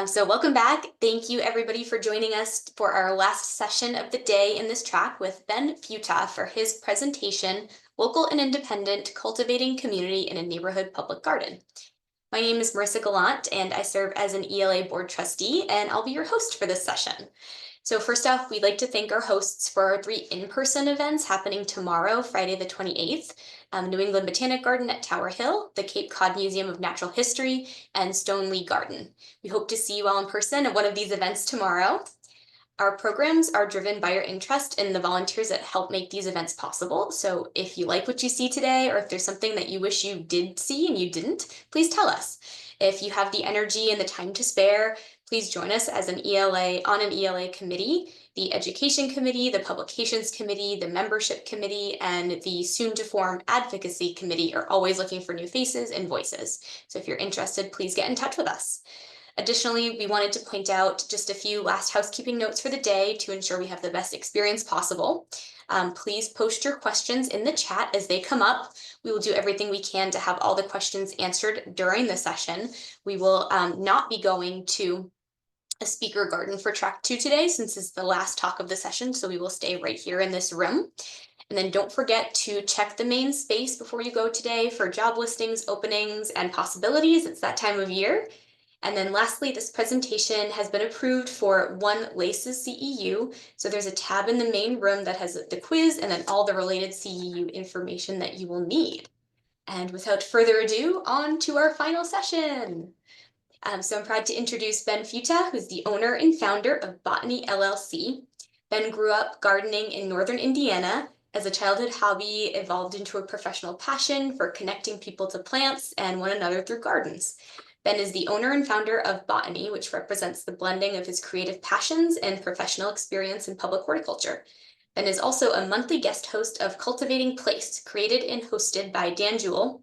So welcome back. Thank you everybody for joining us for our last session of the day in this track with Ben Futa for his presentation, Local and Independent, Cultivating Community in a Neighborhood Public Garden. My name is Marissa Gallant and I serve as an ELA board trustee and I'll be your host for this session. So first off, we'd like to thank our hosts for our 3 in-person events happening tomorrow, Friday the 28th, New England Botanic Garden at Tower Hill, the Cape Cod Museum of Natural History, and Stoneleigh Garden. We hope to see you all in person at one of these events tomorrow. Our programs are driven by your interest in the volunteers that help make these events possible. So if you like what you see today, or if there's something that you wish you did see and you didn't, please tell us. If you have the energy and the time to spare, please join us as an ELA on an ELA committee, the Education Committee, the Publications Committee, the Membership Committee, and the soon to form Advocacy Committee are always looking for new faces and voices. So if you're interested, please get in touch with us. Additionally, we wanted to point out just a few last housekeeping notes for the day to ensure we have the best experience possible. Please post your questions in the chat as they come up. We will do everything we can to have all the questions answered during the session. We will not be going to a speaker garden for track 2 today, since it's the last talk of the session, so we will stay right here in this room. And then don't forget to check the main space before you go today for job listings, openings, and possibilities. It's that time of year. And then lastly, this presentation has been approved for One LACES CEU. So there's a tab in the main room that has the quiz and then all the related CEU information that you will need. And without further ado, on to our final session. So I'm proud to introduce Ben Futa, who's the owner and founder of Botany LLC. Ben grew up gardening in northern Indiana. As a childhood hobby, evolved into a professional passion for connecting people to plants and one another through gardens. Ben is the owner and founder of Botany, which represents the blending of his creative passions and professional experience in public horticulture. Ben is also a monthly guest host of Cultivating Place, created and hosted by Dan Jewell,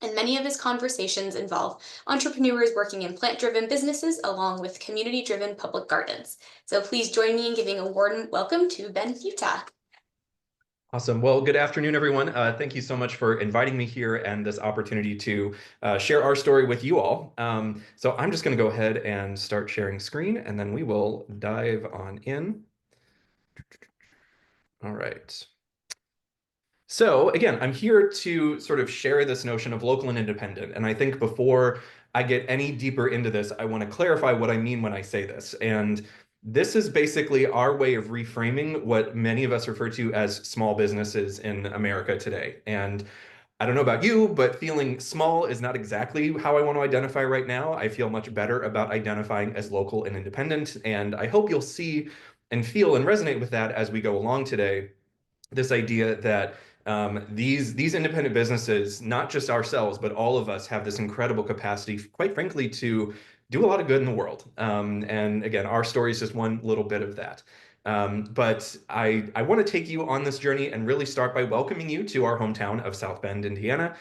and many of his conversations involve entrepreneurs working in plant-driven businesses along with community-driven public gardens. So please join me in giving a warm welcome to Ben Futa. Awesome. Well, good afternoon, everyone. Thank you so much for inviting me here and this opportunity to share our story with you all. So I'm just going to go ahead and start sharing screen, and then we will dive on in. All right. So again, I'm here to sort of share this notion of local and independent. And I think before I get any deeper into this, I want to clarify what I mean when I say this. And this is basically our way of reframing what many of us refer to as small businesses in America today. And I don't know about you, but feeling small is not exactly how I want to identify right now. I feel much better about identifying as local and independent. And I hope you'll see and feel and resonate with that as we go along today. This idea that these independent businesses, not just ourselves, but all of us have this incredible capacity, quite frankly, to do a lot of good in the world. And again, our story is just one little bit of that. But I want to take you on this journey and really start by welcoming you to our hometown of South Bend, Indiana.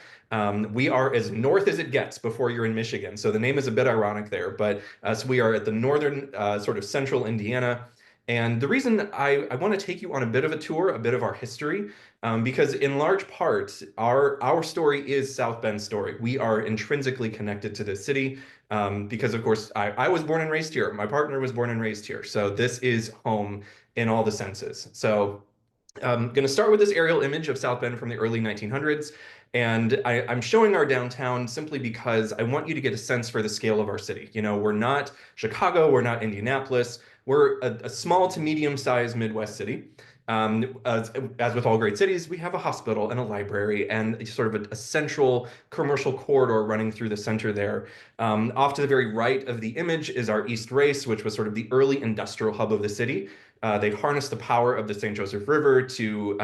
We are as north as it gets before you're in Michigan. So the name is a bit ironic there, but so we are at the northern sort of central Indiana. And the reason I want to take you on a bit of a tour, a bit of our history, because in large part, our story is South Bend's story. We are intrinsically connected to this city because, of course, I was born and raised here. My partner was born and raised here. So this is home in all the senses. So I'm going to start with this aerial image of South Bend from the early 1900s. And I'm showing our downtown simply because I want you to get a sense for the scale of our city. You know, we're not Chicago, we're not Indianapolis. We're a small to medium-sized Midwest city. As with all great cities, we have a hospital and a library and sort of a central commercial corridor running through the center there. Off to the very right of the image is our East Race, which was sort of the early industrial hub of the city. They harnessed the power of the St. Joseph River to,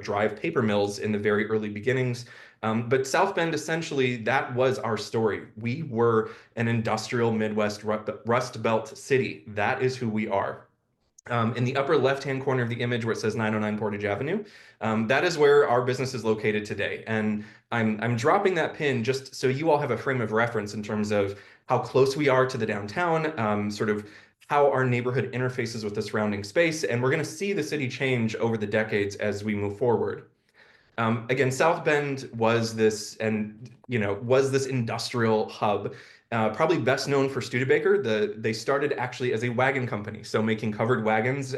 drive paper mills in the very early beginnings. But South Bend, essentially, that was our story. We were an industrial Midwest Rust Belt city. That is who we are. In the upper left-hand corner of the image where it says 909 Portage Avenue, that is where our business is located today. And I'm dropping that pin just so you all have a frame of reference in terms of how close we are to the downtown, sort of how our neighborhood interfaces with the surrounding space. And we're going to see the city change over the decades as we move forward. Again, South Bend was this industrial hub. Probably best known for Studebaker. They started actually as a wagon company, so making covered wagons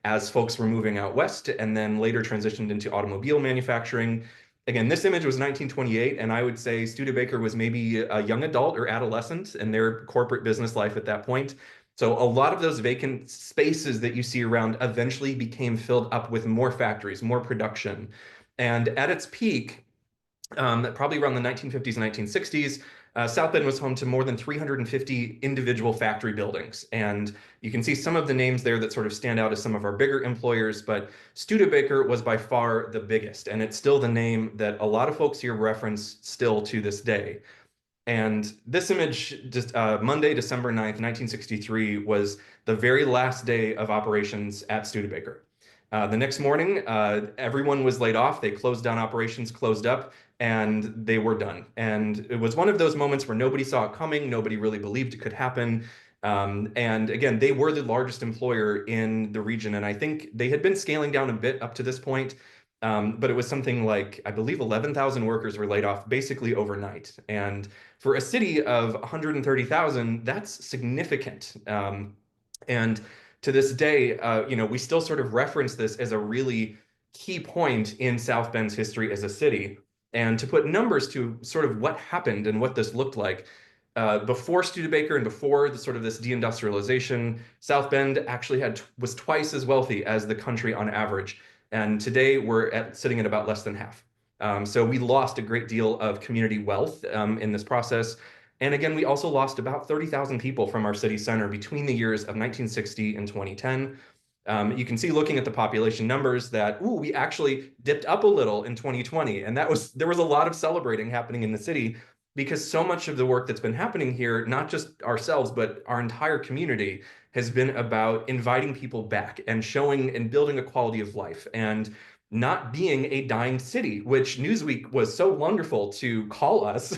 as folks were moving out west, and then later transitioned into automobile manufacturing. Again, this image was 1928, and I would say Studebaker was maybe a young adult or adolescent in their corporate business life at that point. So a lot of those vacant spaces that you see around eventually became filled up with more factories, more production. And at its peak, probably around the 1950s and 1960s, South Bend was home to more than 350 individual factory buildings. And you can see some of the names there that sort of stand out as some of our bigger employers, but Studebaker was by far the biggest. And it's still the name that a lot of folks here reference still to this day. And this image, just Monday, December 9th, 1963, was the very last day of operations at Studebaker. The next morning, everyone was laid off. They closed down operations, closed up, and they were done. And it was one of those moments where nobody saw it coming. Nobody really believed it could happen. And again, they were the largest employer in the region. And I think they had been scaling down a bit up to this point. But it was something like, I believe 11,000 workers were laid off basically overnight. And for a city of 130,000, that's significant. And to this day, we still sort of reference this as a really key point in South Bend's history as a city. And to put numbers to sort of what happened and what this looked like, before Studebaker and before the sort of this deindustrialization, South Bend actually was twice as wealthy as the country on average. And today we're sitting at about less than half. So we lost a great deal of community wealth in this process. And again, we also lost about 30,000 people from our city center between the years of 1960 and 2010. You can see looking at the population numbers that, ooh, we actually dipped up a little in 2020. And there was a lot of celebrating happening in the city because so much of the work that's been happening here, not just ourselves, but our entire community, has been about inviting people back and showing and building a quality of life and not being a dying city, which Newsweek was so wonderful to call us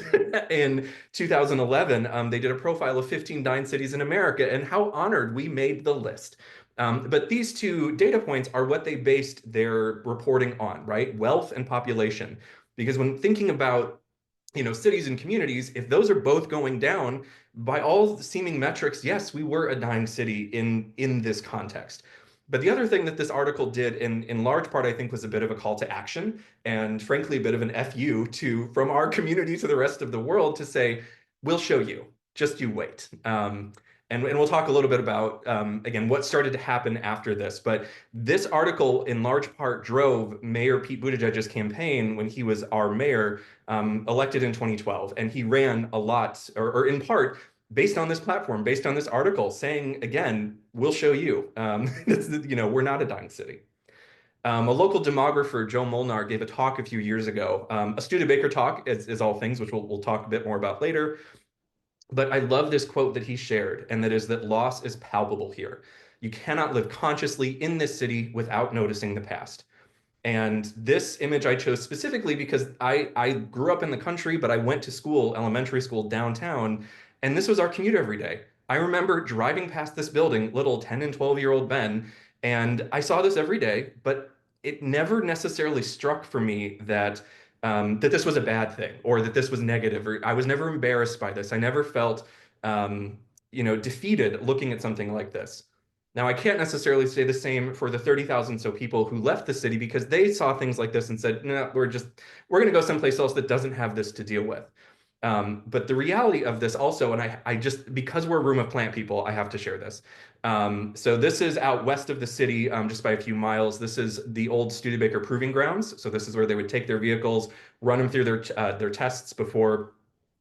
in 2011. They did a profile of 15 dying cities in America, and how honored we made the list. But these two data points are what they based their reporting on, right? Wealth and population. Because when thinking about cities and communities, if those are both going down, by all seeming metrics, yes, we were a dying city in this context. But the other thing that this article did in large part, I think, was a bit of a call to action and frankly, a bit of an FU from our community to the rest of the world to say, we'll show you, just you wait. And we'll talk a little bit about, again, what started to happen after this. But this article, in large part, drove Mayor Pete Buttigieg's campaign when he was our mayor, elected in 2012. And he ran a lot, or in part, based on this platform, based on this article, saying, again, we'll show you. We're not a dying city. A local demographer, Joe Molnar, gave a talk a few years ago, a Studebaker talk, is all things, which we'll talk a bit more about later. But I love this quote that he shared, and that is that loss is palpable here. You cannot live consciously in this city without noticing the past. And this image I chose specifically because I grew up in the country, but I went to school, elementary school downtown, and this was our commute every day. I remember driving past this building, little 10 and 12-year-old Ben, and I saw this every day, but it never necessarily struck for me that this was a bad thing or that this was negative, or I was never embarrassed by this. I never felt defeated looking at something like this. Now, I can't necessarily say the same for the 30,000 so people who left the city because they saw things like this and said, no, we're going to go someplace else that doesn't have this to deal with. But the reality of this also, and I just, because we're a room of plant people, I have to share this. So this is out west of the city, just by a few miles. This is the old Studebaker Proving Grounds. So this is where they would take their vehicles, run them through their tests before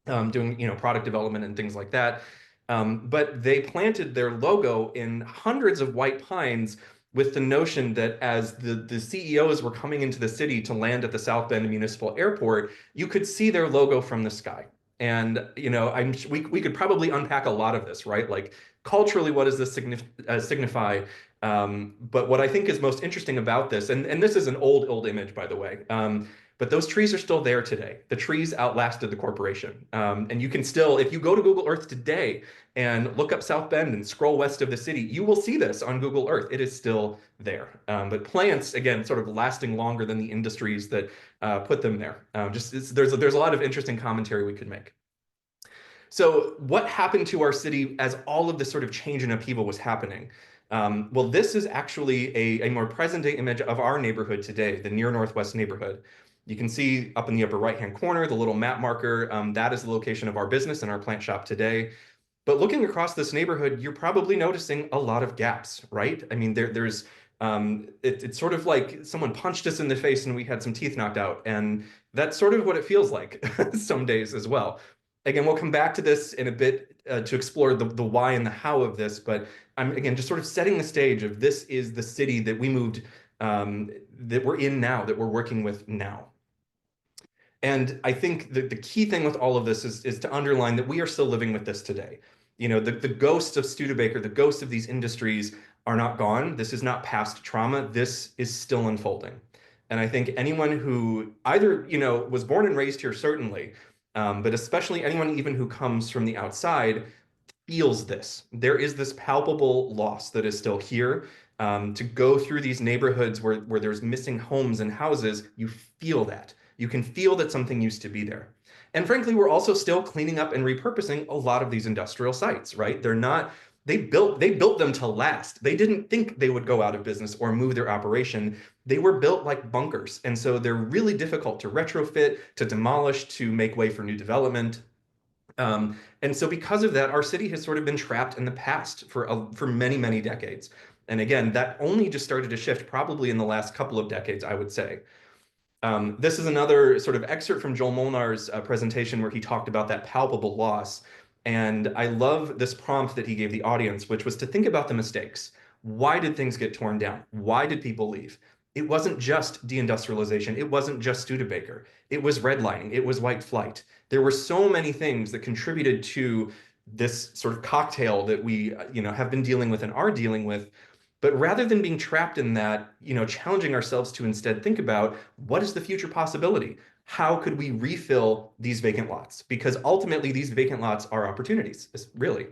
doing product development and things like that. But they planted their logo in hundreds of white pines with the notion that as the CEOs were coming into the city to land at the South Bend Municipal Airport, you could see their logo from the sky. And we could probably unpack a lot of this, right? Like culturally, what does this signify? But what I think is most interesting about this, and this is an old image, by the way, but those trees are still there today. The trees outlasted the corporation. And you can still, if you go to Google Earth today and look up South Bend and scroll west of the city, you will see this on Google Earth. It is still there. But plants, again, sort of lasting longer than the industries that put them there. There's a lot of interesting commentary we could make. So, what happened to our city as all of this sort of change and upheaval was happening? Well, this is actually a more present day image of our neighborhood today, the near northwest neighborhood. You can see up in the upper right-hand corner, the little map marker. That is the location of our business and our plant shop today. But looking across this neighborhood, you're probably noticing a lot of gaps, right? I mean, it's sort of like someone punched us in the face and we had some teeth knocked out. And that's sort of what it feels like some days as well. Again, we'll come back to this in a bit to explore the why and the how of this. But I'm, again, just sort of setting the stage of this is the city that we moved, that we're in now, that we're working with now. And I think the key thing with all of this is to underline that we are still living with this today. You know, the ghosts of Studebaker, the ghosts of these industries are not gone. This is not past trauma. This is still unfolding. And I think anyone who either, was born and raised here, certainly, but especially anyone even who comes from the outside, feels this. There is this palpable loss that is still here. To go through these neighborhoods where there's missing homes and houses, you feel that. You can feel that something used to be there. And frankly, we're also still cleaning up and repurposing a lot of these industrial sites, right? They built them to last. They didn't think they would go out of business or move their operation. They were built like bunkers. And so they're really difficult to retrofit, to demolish, to make way for new development. And so because of that, our city has sort of been trapped in the past for many, many decades. And again, that only just started to shift probably in the last couple of decades, I would say. This is another sort of excerpt from Joel Molnar's presentation where he talked about that palpable loss. And I love this prompt that he gave the audience, which was to think about the mistakes. Why did things get torn down? Why did people leave? It wasn't just deindustrialization. It wasn't just Studebaker. It was redlining. It was white flight. There were so many things that contributed to this sort of cocktail that we, have been dealing with and are dealing with. But rather than being trapped in that, challenging ourselves to instead think about what is the future possibility? How could we refill these vacant lots? Because ultimately, these vacant lots are opportunities, really.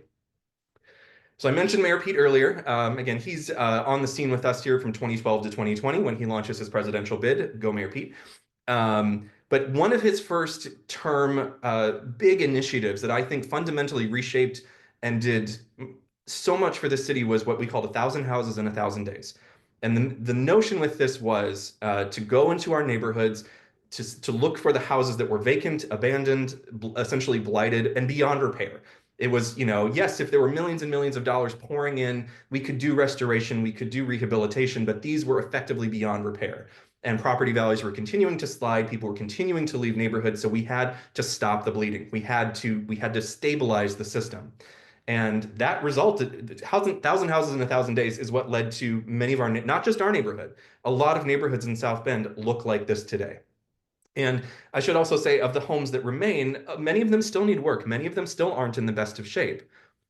So I mentioned Mayor Pete earlier. Again, he's on the scene with us here from 2012 to 2020 when he launches his presidential bid. Go Mayor Pete. But one of his first term big initiatives that I think fundamentally reshaped and did so much for the city was what we called 1,000 houses in 1,000 days. And the notion with this was to go into our neighborhoods, to look for the houses that were vacant, abandoned, essentially blighted, and beyond repair. It was, yes, if there were millions and millions of dollars pouring in, we could do restoration, we could do rehabilitation, but these were effectively beyond repair. And property values were continuing to slide, people were continuing to leave neighborhoods, so we had to stop the bleeding. We had to stabilize the system. And that resulted, 1,000 houses in 1,000 days is what led to many of our, not just our neighborhood, a lot of neighborhoods in South Bend look like this today. And I should also say, of the homes that remain, many of them still need work. Many of them still aren't in the best of shape.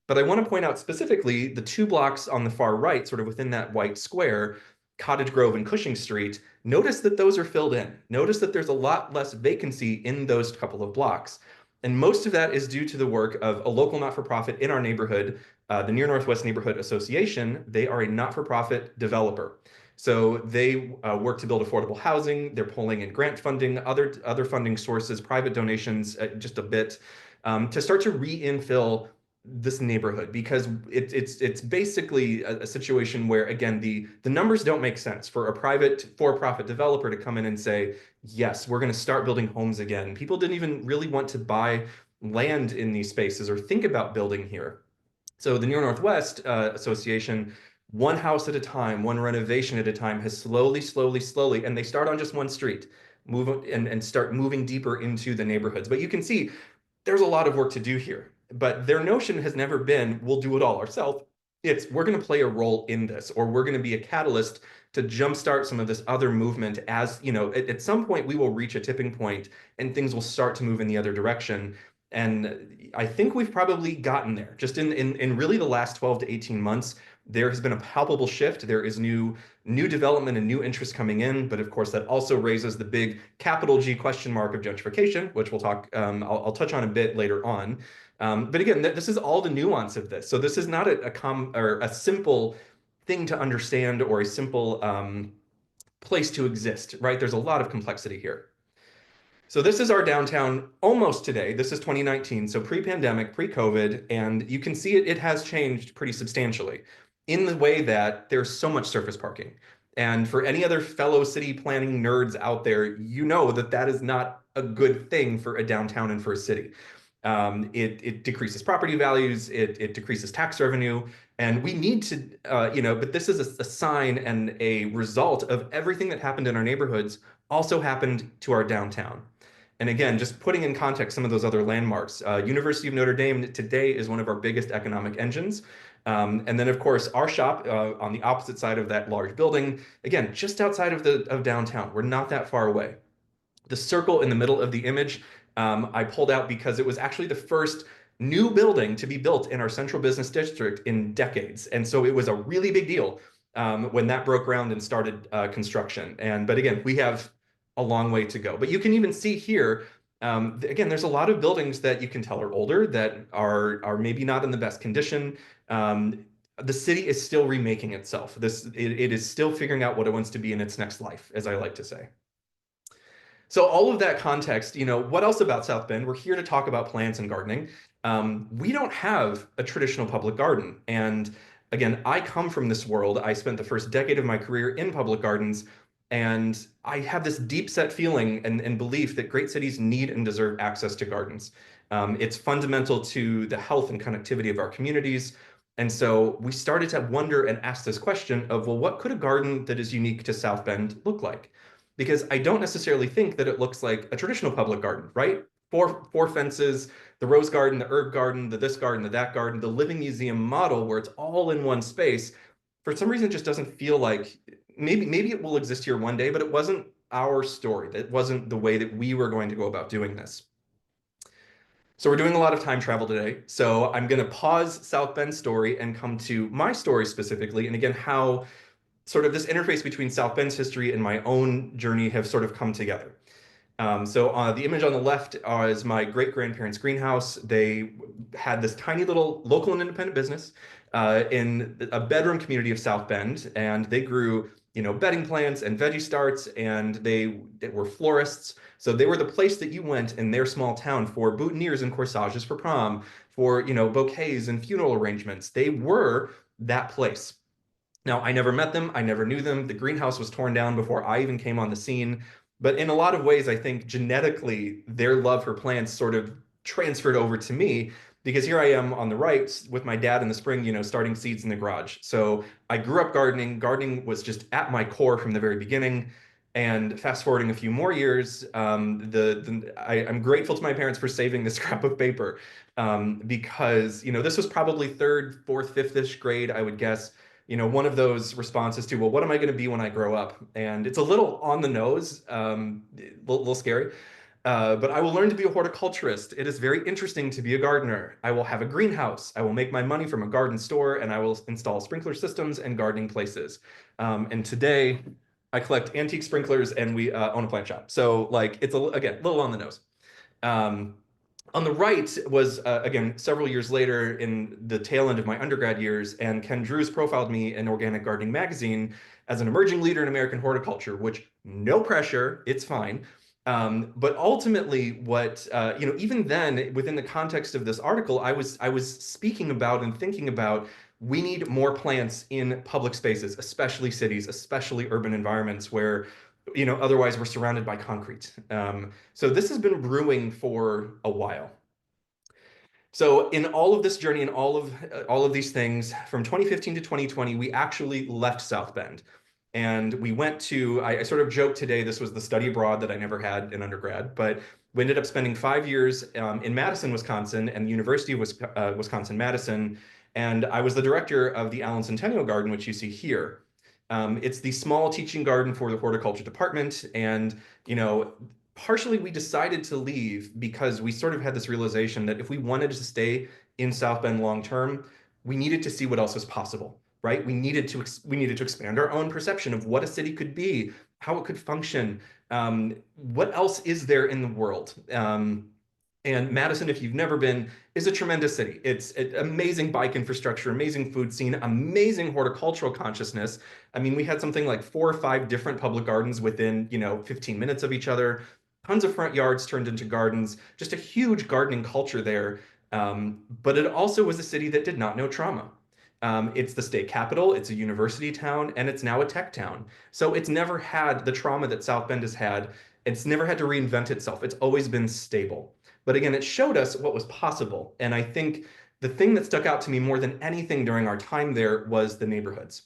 But I want to point out specifically the 2 blocks on the far right, sort of within that white square, Cottage Grove and Cushing Street. Notice that those are filled in. Notice that there's a lot less vacancy in those couple of blocks. And most of that is due to the work of a local not-for-profit in our neighborhood, the Near Northwest Neighborhood Association. They are a not-for-profit developer. So they work to build affordable housing. They're pulling in grant funding, other funding sources, private donations, just a bit, to start to re-infill this neighborhood because it's basically a situation where again the numbers don't make sense for a private for-profit developer to come in and say, yes, we're going to start building homes again. People didn't even really want to buy land in these spaces or think about building here. So the Near Northwest Association, one house at a time, one renovation at a time, has slowly, slowly, slowly, and they start on just one street, move and start moving deeper into the neighborhoods. But you can see there's a lot of work to do here. But their notion has never been, we'll do it all ourselves. It's we're going to play a role in this, or we're going to be a catalyst to jumpstart some of this other movement. As at some point we will reach a tipping point and things will start to move in the other direction. And I think we've probably gotten there. Just in really the last 12 to 18 months, there has been a palpable shift. There is new development and new interest coming in, but of course that also raises the big capital G question mark of gentrification, which we'll talk. I'll touch on a bit later on. But again, this is all the nuance of this. So this is not a simple thing to understand or a simple place to exist, right? There's a lot of complexity here. So this is our downtown almost today. This is 2019, so pre-pandemic, pre-COVID, and you can see it has changed pretty substantially in the way that there's so much surface parking. And for any other fellow city planning nerds out there, you know that that is not a good thing for a downtown and for a city. It decreases property values, it decreases tax revenue, and we need to, but this is a sign and a result of everything that happened in our neighborhoods also happened to our downtown. And again, just putting in context some of those other landmarks, University of Notre Dame today is one of our biggest economic engines. And then, of course, our shop on the opposite side of that large building, again, just outside of downtown. We're not that far away. The circle in the middle of the image, I pulled out because it was actually the first new building to be built in our central business district in decades. And so it was a really big deal when that broke ground and started construction. But again, we have a long way to go. But you can even see here, again, there's a lot of buildings that you can tell are older, that are maybe not in the best condition. The city is still remaking itself. It is still figuring out what it wants to be in its next life, as I like to say. So all of that context, what else about South Bend? We're here to talk about plants and gardening. We don't have a traditional public garden. And again, I come from this world. I spent the first decade of my career in public gardens, and I have this deep set feeling and belief that great cities need and deserve access to gardens. It's fundamental to the health and connectivity of our communities. And so we started to wonder and ask this question of, well, what could a garden that is unique to South Bend look like? Because I don't necessarily think that it looks like a traditional public garden, right? Four fences, the rose garden, the herb garden, the this garden, the that garden, the living museum model where it's all in one space. For some reason, it just doesn't feel like maybe it will exist here one day, but it wasn't our story. That wasn't the way that we were going to go about doing this. So we're doing a lot of time travel today. So I'm going to pause South Bend's story and come to my story specifically, and again, how sort of this interface between South Bend's history and my own journey have sort of come together. So the image on the left is my great grandparents' greenhouse. They had this tiny little local and independent business in a bedroom community of South Bend, and they grew, bedding plants and veggie starts, and they were florists. So they were the place that you went in their small town for boutonnieres and corsages for prom, for bouquets and funeral arrangements. They were that place. Now, I never met them. I never knew them. The greenhouse was torn down before I even came on the scene. But in a lot of ways, I think genetically, their love for plants sort of transferred over to me because here I am on the right with my dad in the spring, starting seeds in the garage. So I grew up gardening. Gardening was just at my core from the very beginning. And fast forwarding a few more years, I'm grateful to my parents for saving this scrap of paper because this was probably third, fourth, fifth-ish grade, I would guess. One of those responses to, well, what am I going to be when I grow up? And it's a little on the nose, little scary. But I will learn to be a horticulturist. It is very interesting to be a gardener. I will have a greenhouse. I will make my money from a garden store, and I will install sprinkler systems and gardening places. And today, I collect antique sprinklers, and we own a plant shop. So, like, it's again a little on the nose. Um, on the right was, again, several years later in the tail end of my undergrad years, and Ken Drews profiled me in Organic Gardening Magazine as an emerging leader in American horticulture, which no pressure, it's fine. But ultimately, even then, within the context of this article, I was speaking about and thinking about we need more plants in public spaces, especially cities, especially urban environments where otherwise we're surrounded by concrete. So this has been brewing for a while. So in all of this journey and all of these things, from 2015 to 2020, we actually left South Bend. And we went to, I sort of joked today, this was the study abroad that I never had in undergrad, but we ended up spending 5 years in Madison, Wisconsin, and the University of Wisconsin-Madison. And I was the director of the Allen Centennial Garden, which you see here. It's the small teaching garden for the horticulture department. And, partially we decided to leave because we sort of had this realization that if we wanted to stay in South Bend long term, we needed to see what else was possible, right? We needed to expand our own perception of what a city could be, how it could function, what else is there in the world. And Madison, if you've never been, is a tremendous city. It's an amazing bike infrastructure, amazing food scene, amazing horticultural consciousness. I mean, we had something like 4 or 5 different public gardens within, 15 minutes of each other. tons of front yards turned into gardens, just a huge gardening culture there. But it also was a city that did not know trauma. It's the state capital, it's a university town, and it's now a tech town. So it's never had the trauma that South Bend has had. It's never had to reinvent itself. It's always been stable. But again, it showed us what was possible. And I think the thing that stuck out to me more than anything during our time there was the neighborhoods.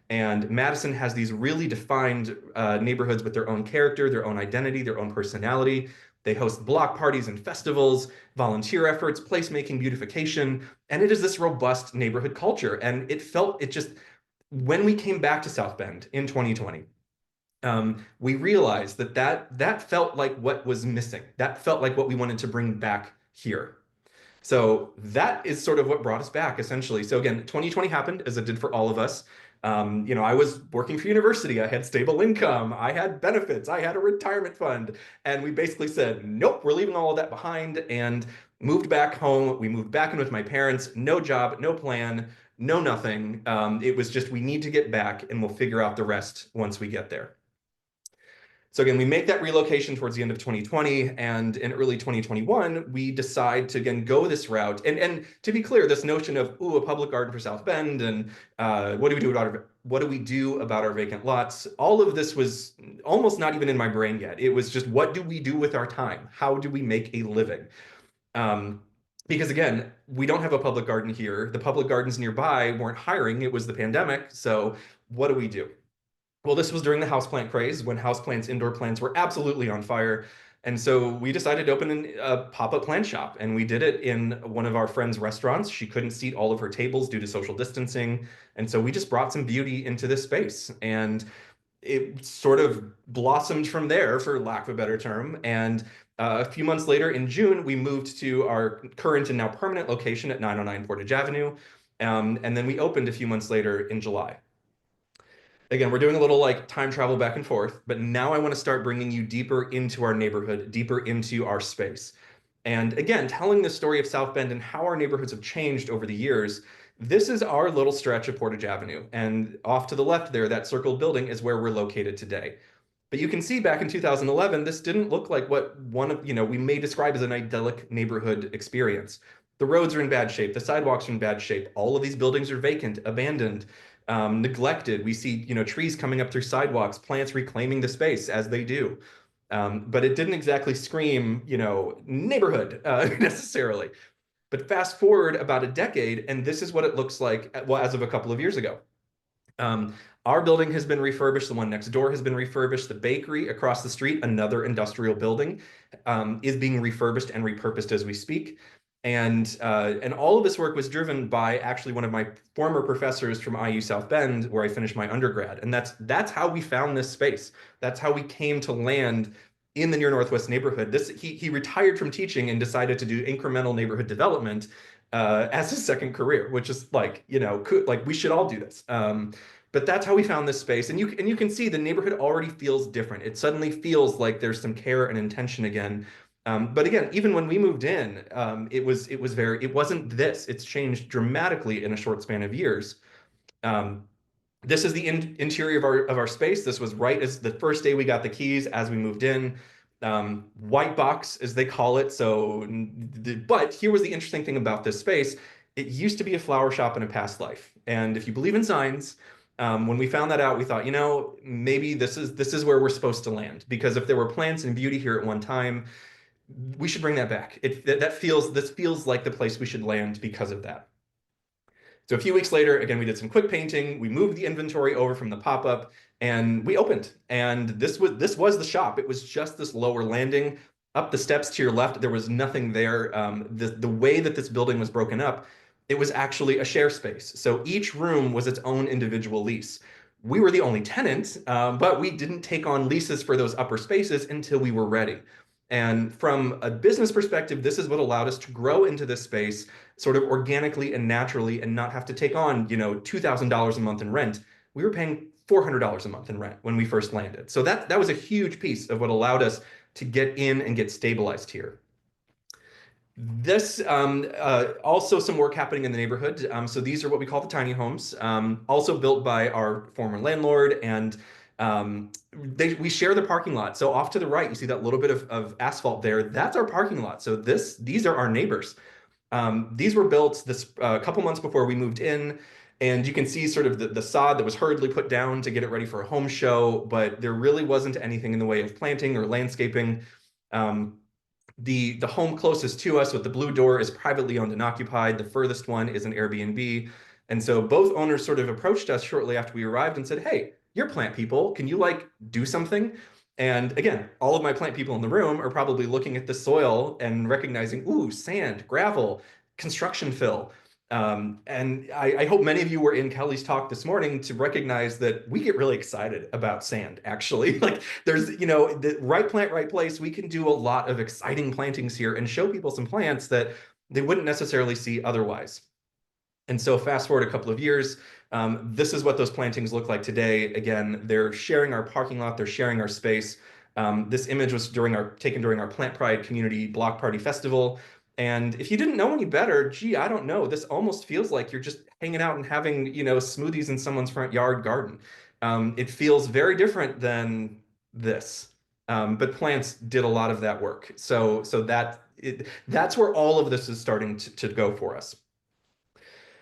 And Madison has these really defined neighborhoods with their own character, their own identity, their own personality. They host block parties and festivals, volunteer efforts, placemaking, beautification, and it is this robust neighborhood culture. And it just, when we came back to South Bend in 2020, we realized that felt like what was missing. That felt like what we wanted to bring back here. So that is sort of what brought us back, essentially. So again, 2020 happened as it did for all of us. I was working for university. I had stable income. I had benefits. I had a retirement fund. And we basically said, nope, we're leaving all of that behind and moved back home. We moved back in with my parents. No job, no plan, no nothing. It was just, we need to get back and we'll figure out the rest once we get there. So again, we make that relocation towards the end of 2020, and in early 2021, we decide to again go this route. And to be clear, this notion of a public garden for South Bend and what do we do about our vacant lots? All of this was almost not even in my brain yet. It was just what do we do with our time? How do we make a living? Um, because again, we don't have a public garden here. The public gardens nearby weren't hiring. It was the pandemic. So what do we do? Well, this was during the houseplant craze when houseplants, indoor plants were absolutely on fire. And so we decided to open a pop-up plant shop, and we did it in one of our friends' restaurants. She couldn't seat all of her tables due to social distancing. And so we just brought some beauty into this space. And it sort of blossomed from there, for lack of a better term. And a few months later, in June, we moved to our current and now permanent location at 909 Portage Avenue. And then we opened a few months later in July. Again, we're doing a little like time travel back and forth, but now I want to start bringing you deeper into our neighborhood, deeper into our space. And again, telling the story of South Bend and how our neighborhoods have changed over the years. This is our little stretch of Portage Avenue. And off to the left there, that circled building is where we're located today. But you can see back in 2011, this didn't look like what we may describe as an idyllic neighborhood experience. The roads are in bad shape, the sidewalks are in bad shape, all of these buildings are vacant, abandoned, neglected. We see, trees coming up through sidewalks, plants reclaiming the space as they do. But it didn't exactly scream, neighborhood necessarily. But fast forward about a decade, and this is what it looks like, well, as of a couple of years ago. Um, our building has been refurbished. The one next door has been refurbished. The bakery across the street, another industrial building, is being refurbished and repurposed as we speak. And all of this work was driven by actually one of my former professors from IU South Bend, where I finished my undergrad. And that's how we found this space. That's how we came to land in the near Northwest neighborhood. He retired from teaching and decided to do incremental neighborhood development as his second career, which is like, like we should all do this. But that's how we found this space, and you can see the neighborhood already feels different. It suddenly feels like there's some care and intention again. But again, even when we moved in, it wasn't this. It's changed dramatically in a short span of years. Um, this is the interior of our space. This was right as the first day we got the keys as we moved in. White box, as they call it. But here was the interesting thing about this space. It used to be a flower shop in a past life. And if you believe in signs, when we found that out, we thought, maybe this is where we're supposed to land. Because if there were plants and beauty here at one time, we should bring that back. This feels like the place we should land because of that. So a few weeks later, again, we did some quick painting. We moved the inventory over from the pop-up and we opened. And this was the shop. It was just this lower landing. Up the steps to your left, there was nothing there. The way that this building was broken up, it was actually a share space. So each room was its own individual lease. We were the only tenant, but we didn't take on leases for those upper spaces until we were ready. And from a business perspective, this is what allowed us to grow into this space sort of organically and naturally and not have to take on, $2,000 a month in rent. We were paying $400 a month in rent when we first landed. So that was a huge piece of what allowed us to get in and get stabilized here. This also some work happening in the neighborhood. So these are what we call the tiny homes, also built by our former landlord. And We share the parking lot. So off to the right, you see that little bit of asphalt there. That's our parking lot. So these are our neighbors. These were built this a couple months before we moved in, and you can see sort of the sod that was hurriedly put down to get it ready for a home show, but there really wasn't anything in the way of planting or landscaping. Um, the home closest to us with the blue door is privately owned and occupied. The furthest one is an Airbnb. And so both owners sort of approached us shortly after we arrived and said, "Hey, you're plant people. Can you like do something?" And again, all of my plant people in the room are probably looking at the soil and recognizing, ooh, sand, gravel, construction fill. And I hope many of you were in Kelly's talk this morning to recognize that we get really excited about sand, actually. Like there's, the right plant, right place. We can do a lot of exciting plantings here and show people some plants that they wouldn't necessarily see otherwise. And so fast forward a couple of years, this is what those plantings look like today. Again, they're sharing our parking lot, they're sharing our space. This image was taken during our Plant Pride Community Block Party Festival. And if you didn't know any better, gee, I don't know. This almost feels like you're just hanging out and having, smoothies in someone's front yard garden. It feels very different than this. But plants did a lot of that work. That's where all of this is starting to go for us.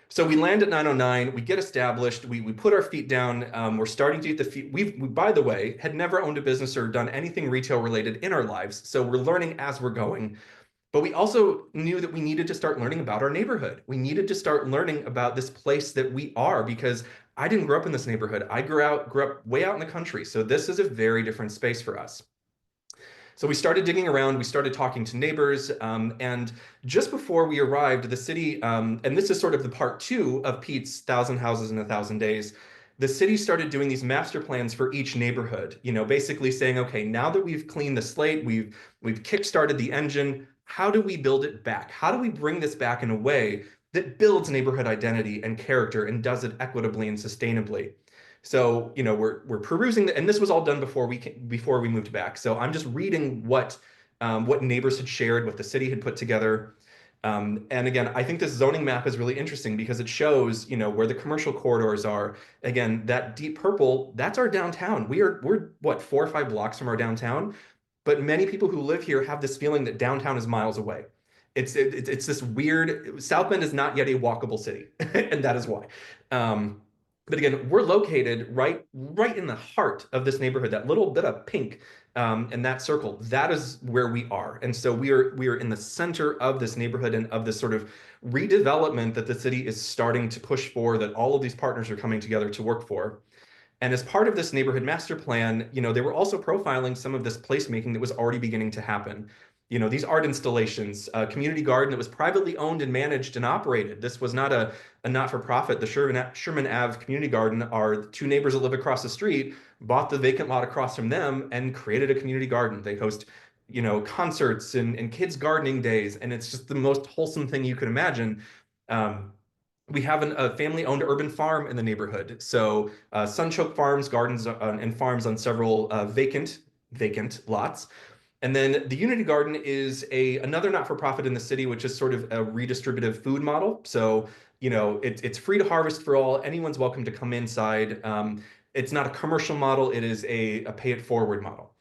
So we land at 909, we get established, we put our feet down, we're starting to get the feet. We, by the way, had never owned a business or done anything retail related in our lives. So we're learning as we're going. But we also knew that we needed to start learning about our neighborhood. We needed to start learning about this place that we are because I didn't grow up in this neighborhood. I grew up way out in the country. So this is a very different space for us. So we started digging around, we started talking to neighbors, and just before we arrived, the city, and this is sort of the part two of Pete's 1,000 Houses in 1,000 Days, the city started doing these master plans for each neighborhood, basically saying, okay, now that we've cleaned the slate, we've kickstarted the engine, how do we build it back? How do we bring this back in a way that builds neighborhood identity and character and does it equitably and sustainably? So, we're perusing and this was all done before we moved back. So I'm just reading what neighbors had shared, what the city had put together. And again, I think this zoning map is really interesting because it shows, where the commercial corridors are. Again, that deep purple, that's our downtown. We're what, 4 or 5 blocks from our downtown, but many people who live here have this feeling that downtown is miles away. It's this weird. South Bend is not yet a walkable city, and that is why. But again, we're located right in the heart of this neighborhood. That little bit of pink in that circle, that is where we are. And so we are in the center of this neighborhood and of this sort of redevelopment that the city is starting to push for, that all of these partners are coming together to work for. And as part of this neighborhood master plan, they were also profiling some of this placemaking that was already beginning to happen. These art installations, a community garden that was privately owned and managed and operated. This was not a not-for-profit. The Sherman Ave Community Garden, our two neighbors that live across the street, bought the vacant lot across from them and created a community garden. They host, concerts and kids gardening days, and it's just the most wholesome thing you could imagine. We have a family-owned urban farm in the neighborhood. So Sunchoke Farms, gardens and farms on several vacant lots. And then the Unity Garden is another not-for-profit in the city, which is sort of a redistributive food model. So, it's free to harvest for all. Anyone's welcome to come inside. It's not a commercial model. It is a pay-it-forward model.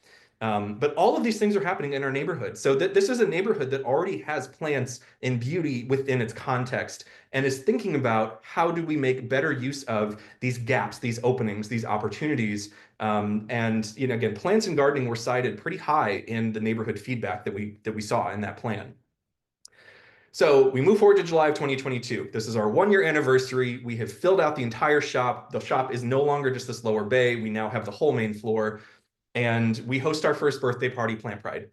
But all of these things are happening in our neighborhood. So this is a neighborhood that already has plants and beauty within its context and is thinking about how do we make better use of these gaps, these openings, these opportunities. And again, plants and gardening were cited pretty high in the neighborhood feedback that we saw in that plan. So we move forward to July of 2022. This is our 1 year anniversary. We have filled out the entire shop. The shop is no longer just this lower bay. We now have the whole main floor. And we host our first birthday party, Plant Pride.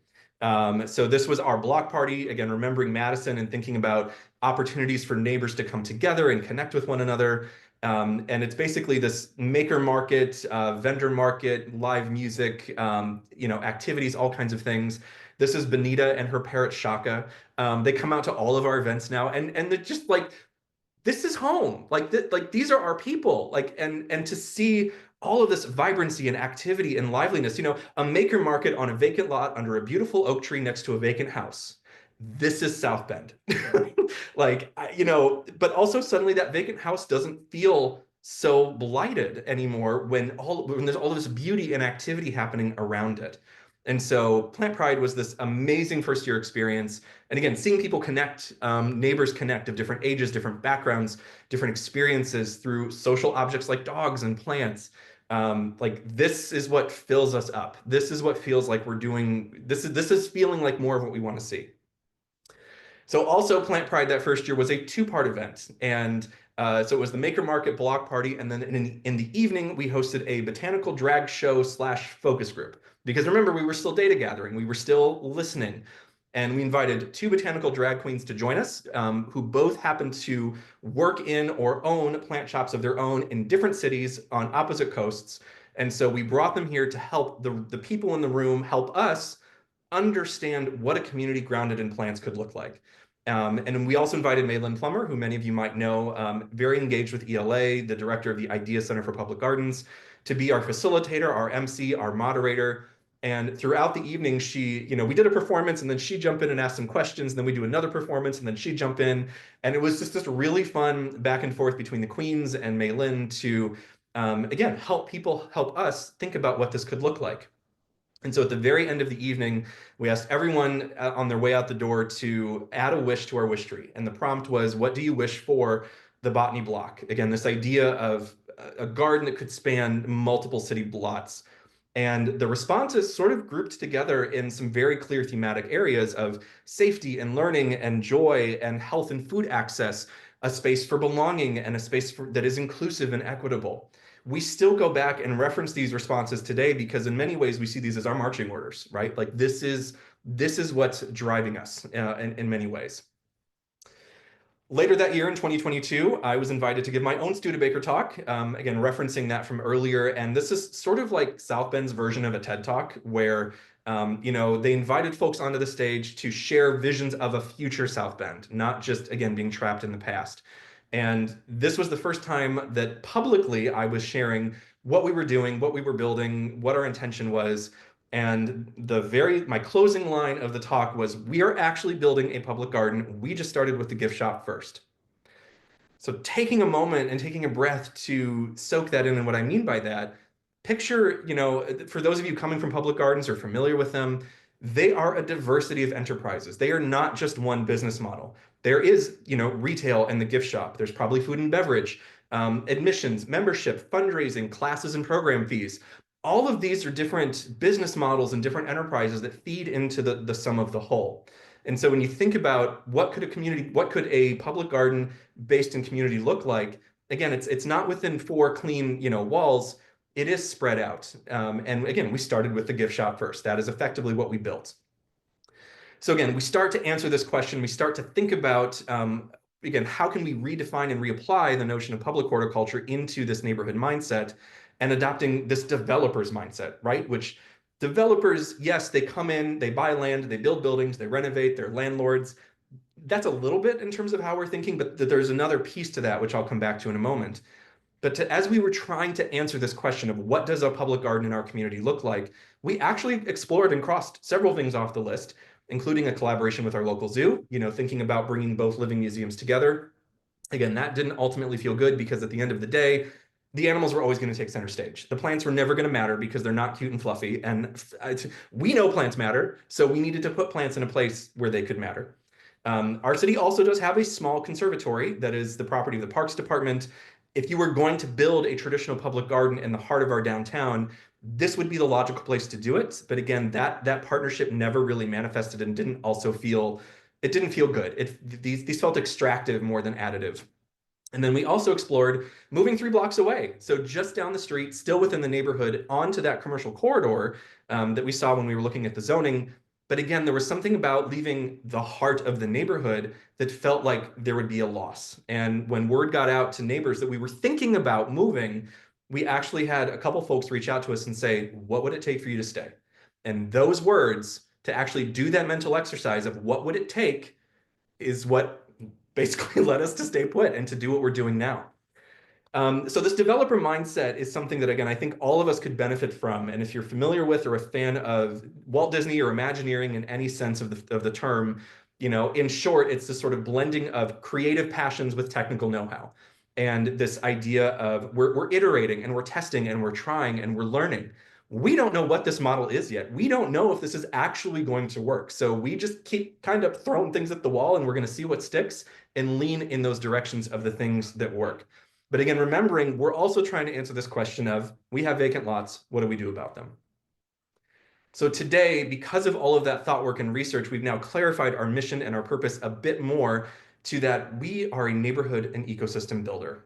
So this was our block party, again, remembering Madison and thinking about opportunities for neighbors to come together and connect with one another. And it's basically this maker market, vendor market, live music, activities, all kinds of things. This is Benita and her parrot Shaka. They come out to all of our events now, and they're just like, this is home. Like these are our people. And to see all of this vibrancy and activity and liveliness, a maker market on a vacant lot under a beautiful oak tree next to a vacant house. This is South Bend. But also suddenly that vacant house doesn't feel so blighted anymore when there's all this beauty and activity happening around it. And so Plant Pride was this amazing first year experience. And again, seeing people connect, neighbors connect of different ages, different backgrounds, different experiences through social objects like dogs and plants. Like this is what fills us up. This is what feels like we're doing. This is feeling like more of what we want to see. So also Plant Pride that first year was a two-part event. And so it was the Maker Market block party. And then in the evening, we hosted a botanical drag show slash focus group. Because remember, we were still data gathering. We were still listening. And we invited two botanical drag queens to join us, who both happened to work in or own plant shops of their own in different cities on opposite coasts. And so we brought them here to help the people in the room help us understand what a community grounded in plants could look like. And we also invited Maylin Plummer, who many of you might know, very engaged with ELA, the director of the Idea Center for Public Gardens, to be our facilitator, our MC, our moderator. And throughout the evening, we did a performance and then she'd jump in and ask some questions. And then we do another performance and then she'd jump in. And it was just this really fun back and forth between the queens and Maylin to, again, help us think about what this could look like. And so at the very end of the evening, we asked everyone on their way out the door to add a wish to our wish tree. And the prompt was, what do you wish for the botany block? Again, this idea of a garden that could span multiple city lots. And the responses sort of grouped together in some very clear thematic areas of safety and learning and joy and health and food access, a space for belonging and a space that is inclusive and equitable. We still go back and reference these responses today because in many ways we see these as our marching orders, right? Like this is what's driving us in many ways. Later that year in 2022, I was invited to give my own Studebaker talk, again, referencing that from earlier. And this is sort of like South Bend's version of a TED Talk where they invited folks onto the stage to share visions of a future South Bend, not just, again, being trapped in the past. And this was the first time that publicly I was sharing what we were doing, what we were building, what our intention was. And my closing line of the talk was, we are actually building a public garden. We just started with the gift shop first. So taking a moment and taking a breath to soak that in, and what I mean by that, picture, for those of you coming from public gardens or familiar with them, they are a diversity of enterprises. They are not just one business model. There is, retail and the gift shop. There's probably food and beverage, admissions, membership, fundraising, classes and program fees. All of these are different business models and different enterprises that feed into the sum of the whole. And so when you think about what could a public garden based in community look like, again, it's not within four clean, walls. It is spread out. And again, we started with the gift shop first. That is effectively what we built. So again, we start to answer this question. We start to think about, again, how can we redefine and reapply the notion of public horticulture into this neighborhood mindset and adopting this developer's mindset, right? Which developers, yes, they come in, they buy land, they build buildings, they renovate, they're landlords. That's a little bit in terms of how we're thinking, but there's another piece to that, which I'll come back to in a moment. But as we were trying to answer this question of what does a public garden in our community look like, we actually explored and crossed several things off the list, including a collaboration with our local zoo, thinking about bringing both living museums together. Again, that didn't ultimately feel good because at the end of the day, the animals were always going to take center stage. The plants were never going to matter because they're not cute and fluffy. And we know plants matter, so we needed to put plants in a place where they could matter. Our city also does have a small conservatory that is the property of the Parks Department. If you were going to build a traditional public garden in the heart of our downtown, this would be the logical place to do it. But again, that partnership never really manifested and didn't feel good. These felt extractive more than additive. And then we also explored moving 3 blocks away. So just down the street, still within the neighborhood, onto that commercial corridor that we saw when we were looking at the zoning. But again, there was something about leaving the heart of the neighborhood that felt like there would be a loss. And when word got out to neighbors that we were thinking about moving, we actually had a couple folks reach out to us and say, what would it take for you to stay? And those words, to actually do that mental exercise of what would it take, is what basically led us to stay put and to do what we're doing now. So this developer mindset is something that, again, I think all of us could benefit from. And if you're familiar with or a fan of Walt Disney or Imagineering in any sense of the term, in short, it's this sort of blending of creative passions with technical know-how. and this idea of we're iterating and we're testing and we're trying and we're learning. We don't know what this model is yet. We don't know if this is actually going to work. So we just keep kind of throwing things at the wall and we're going to see what sticks and lean in those directions of the things that work. But again, remembering we're also trying to answer this question of we have vacant lots, what do we do about them? So today, because of all of that thought work and research, we've now clarified our mission and our purpose a bit more to that we are a neighborhood and ecosystem builder.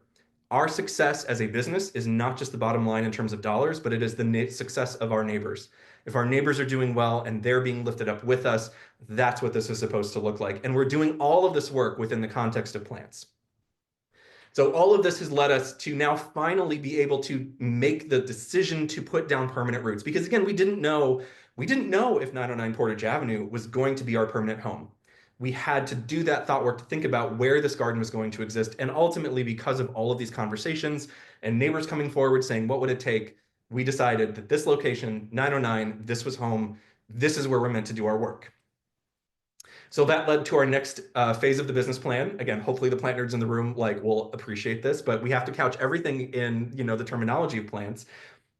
Our success as a business is not just the bottom line in terms of dollars, but it is the success of our neighbors. If our neighbors are doing well and they're being lifted up with us, that's what this is supposed to look like. And we're doing all of this work within the context of plants. So all of this has led us to now finally be able to make the decision to put down permanent roots. Because again, we didn't know if 909 Portage Avenue was going to be our permanent home. We had to do that thought work to think about where this garden was going to exist. And ultimately, because of all of these conversations and neighbors coming forward saying, what would it take? We decided that this location, 909, this was home. This is where we're meant to do our work. So that led to our next phase of the business plan. Again, hopefully the plant nerds in the room will appreciate this, but we have to couch everything in the terminology of plants.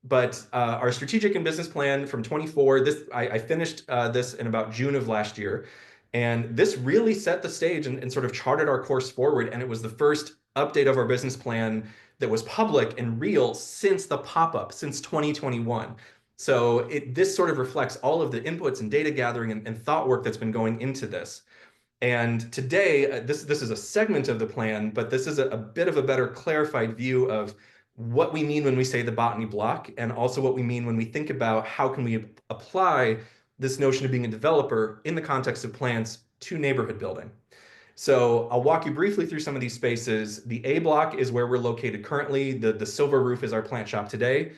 But our strategic and business plan from 24, I finished this in about June of last year. And this really set the stage and sort of charted our course forward. And it was the first update of our business plan that was public and real since the pop-up, since 2021. So this sort of reflects all of the inputs and data gathering and thought work that's been going into this. And today, this is a segment of the plan, but this is a bit of a better clarified view of what we mean when we say the botany block, and also what we mean when we think about how can we apply this notion of being a developer in the context of plants to neighborhood building. So I'll walk you briefly through some of these spaces. The A block is where we're located currently. The silver roof is our plant shop today.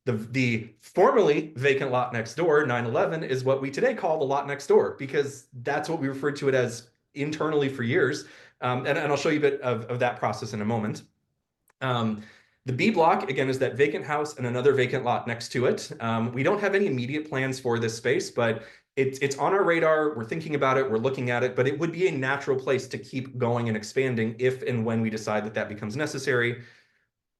The formerly vacant lot next door, 911, is what we today call the lot next door, because that's what we referred to it as internally for years. And I'll show you a bit of that process in a moment. The B block, again, is that vacant house and another vacant lot next to it. We don't have any immediate plans for this space, but it's on our radar. We're thinking about it. We're looking at it, but it would be a natural place to keep going and expanding if and when we decide that that becomes necessary.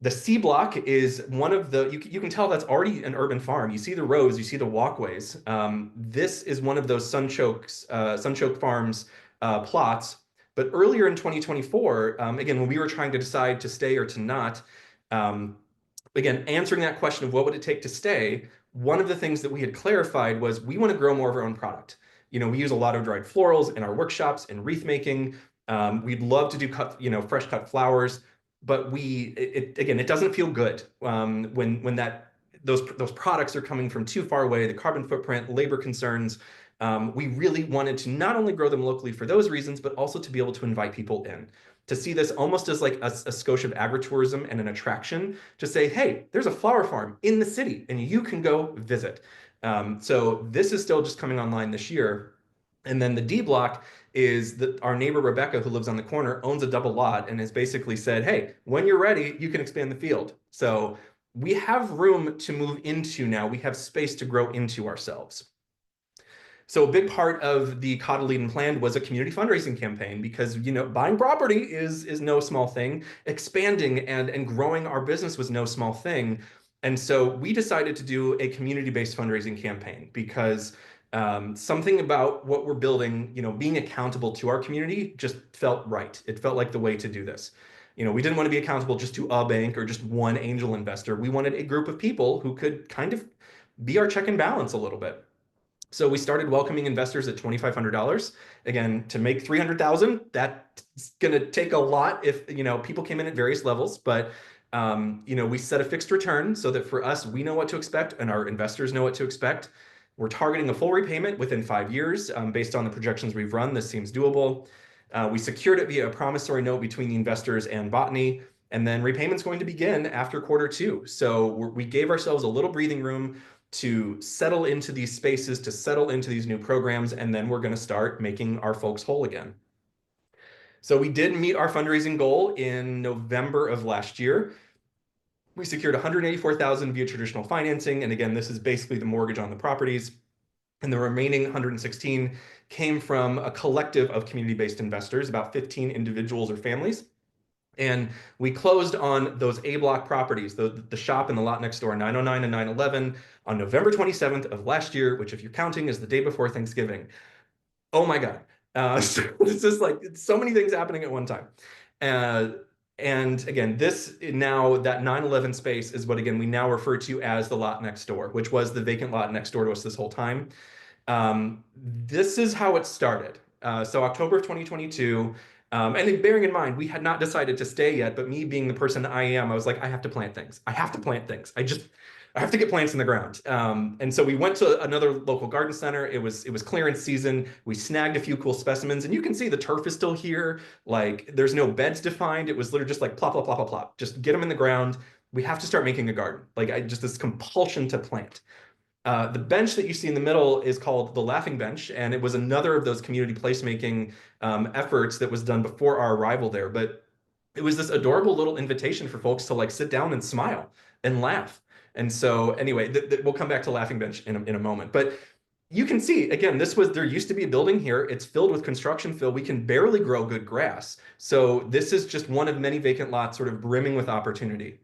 The C block is one of the, you can tell that's already an urban farm. You see the rows, you see the walkways. This is one of those Sunchoke Farms plots. But earlier in 2024, again, when we were trying to decide to stay or to not, again, answering that question of what would it take to stay, one of the things that we had clarified was we want to grow more of our own product. We use a lot of dried florals in our workshops and wreath making. We'd love to do fresh cut flowers. But again, it doesn't feel good when those products are coming from too far away, the carbon footprint, labor concerns. We really wanted to not only grow them locally for those reasons, but also to be able to invite people in, to see this almost as like a Scotia of agritourism and an attraction, to say, hey, there's a flower farm in the city and you can go visit. So this is still just coming online this year. And then the D block is that our neighbor Rebecca, who lives on the corner, owns a double lot and has basically said, hey, when you're ready, you can expand the field. So we have room to move into now. We have space to grow into ourselves. So a big part of the Cultivating plan was a community fundraising campaign, because buying property is no small thing. Expanding and growing our business was no small thing. And so we decided to do a community-based fundraising campaign, because something about what we're building, being accountable to our community just felt right. It felt like the way to do this. We didn't want to be accountable just to a bank or just one angel investor. We wanted a group of people who could kind of be our check and balance a little bit. So we started welcoming investors at $2,500. Again, to make 300,000, that's going to take a lot if people came in at various levels. But we set a fixed return so that for us, we know what to expect and our investors know what to expect. We're targeting a full repayment within 5 years. Based on the projections we've run, this seems doable. We secured it via a promissory note between the investors and Botany, and then repayment's going to begin after Q2. So we gave ourselves a little breathing room to settle into these spaces, to settle into these new programs, and then we're going to start making our folks whole again. So we did meet our fundraising goal in November of last year. We secured 184,000 via traditional financing, and again, this is basically the mortgage on the properties. And the remaining 116 came from a collective of community-based investors, about 15 individuals or families, And we closed on those A block properties, the shop and the lot next door, 909 and 911, on November 27th of last year, which, if you're counting, is the day before Thanksgiving. Oh my God. So it's just like it's so many things happening at one time. Uh, and again, this now, that 911 space is what, again, we now refer to as the lot next door, which was the vacant lot next door to us this whole time. This is how it started. So October of 2022, and then bearing in mind, we had not decided to stay yet, but me being the person I am, I was like, I have to plant things. I have to plant things. I have to get plants in the ground. And so we went to another local garden center. It was clearance season. We snagged a few cool specimens, and you can see the turf is still here. Like there's no beds defined. It was literally just like plop, plop, plop, plop, plop. Just get them in the ground. We have to start making a garden. Like I just this compulsion to plant. The bench that you see in the middle is called the Laughing Bench, and it was another of those community placemaking efforts that was done before our arrival there. But it was this adorable little invitation for folks to like sit down and smile and laugh. And so, anyway, we'll come back to Laughing Bench in a moment. But you can see again, there used to be a building here. It's filled with construction fill. We can barely grow good grass. So this is just one of many vacant lots, sort of brimming with opportunity.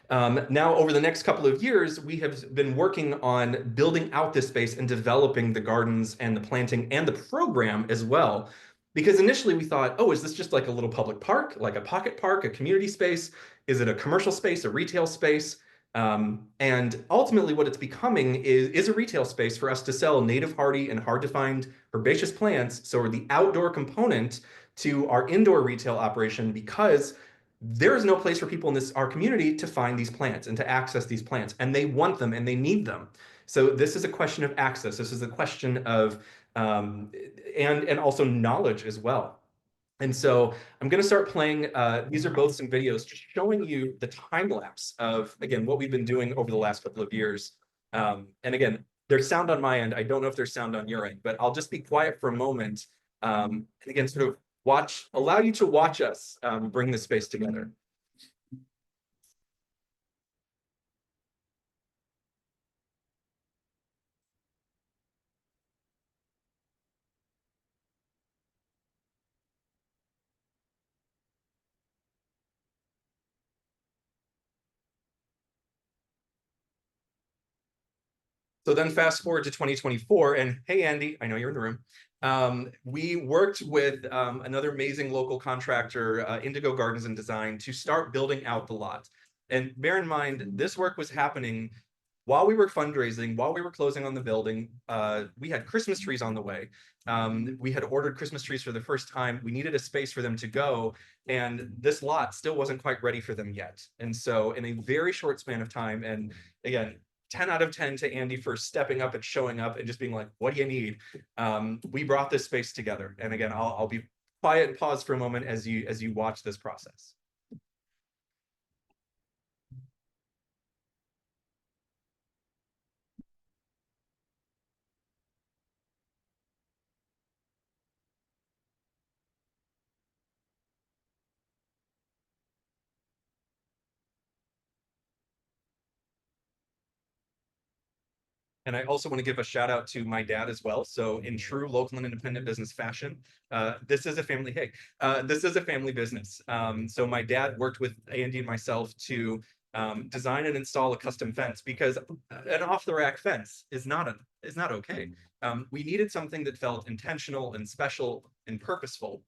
Now, over the next couple of years, we have been working on building out this space and developing the gardens and the planting and the program as well. Because initially we thought, oh, is this just like a little public park, like a pocket park, a community space? Is it a commercial space, a retail space? And ultimately, what it's becoming is a retail space for us to sell native, hardy, and hard to find herbaceous plants. So, the outdoor component to our indoor retail operation, because there is no place for people in our community to find these plants and to access these plants, and they want them and they need them. So this is a question of access. This is a question of um, and also knowledge as well. And so I'm going to start playing. These are both some videos just showing you the time lapse of, again, what we've been doing over the last couple of years. And again, there's sound on my end. I don't know if there's sound on your end, but I'll just be quiet for a moment. And again, sort of allow you to watch us bring this space together. So then fast forward to 2024, and hey, Andy, I know you're in the room. We worked with another amazing local contractor, Indigo Gardens and Design, to start building out the lot. And bear in mind, this work was happening while we were fundraising, while we were closing on the building. We had Christmas trees on the way. We had ordered Christmas trees for the first time. We needed a space for them to go, and this lot still wasn't quite ready for them yet. And so, in a very short span of time, and again, 10 out of 10 to Andy for stepping up and showing up and just being like, what do you need? We brought this space together. And again, I'll be quiet and pause for a moment as you watch this process. And I also want to give a shout out to my dad as well. So in true local and independent business fashion, this is a family, hey, this is a family business. So my dad worked with Andy and myself to design and install a custom fence, because an off the rack fence is not okay. We needed something that felt intentional and special and purposeful.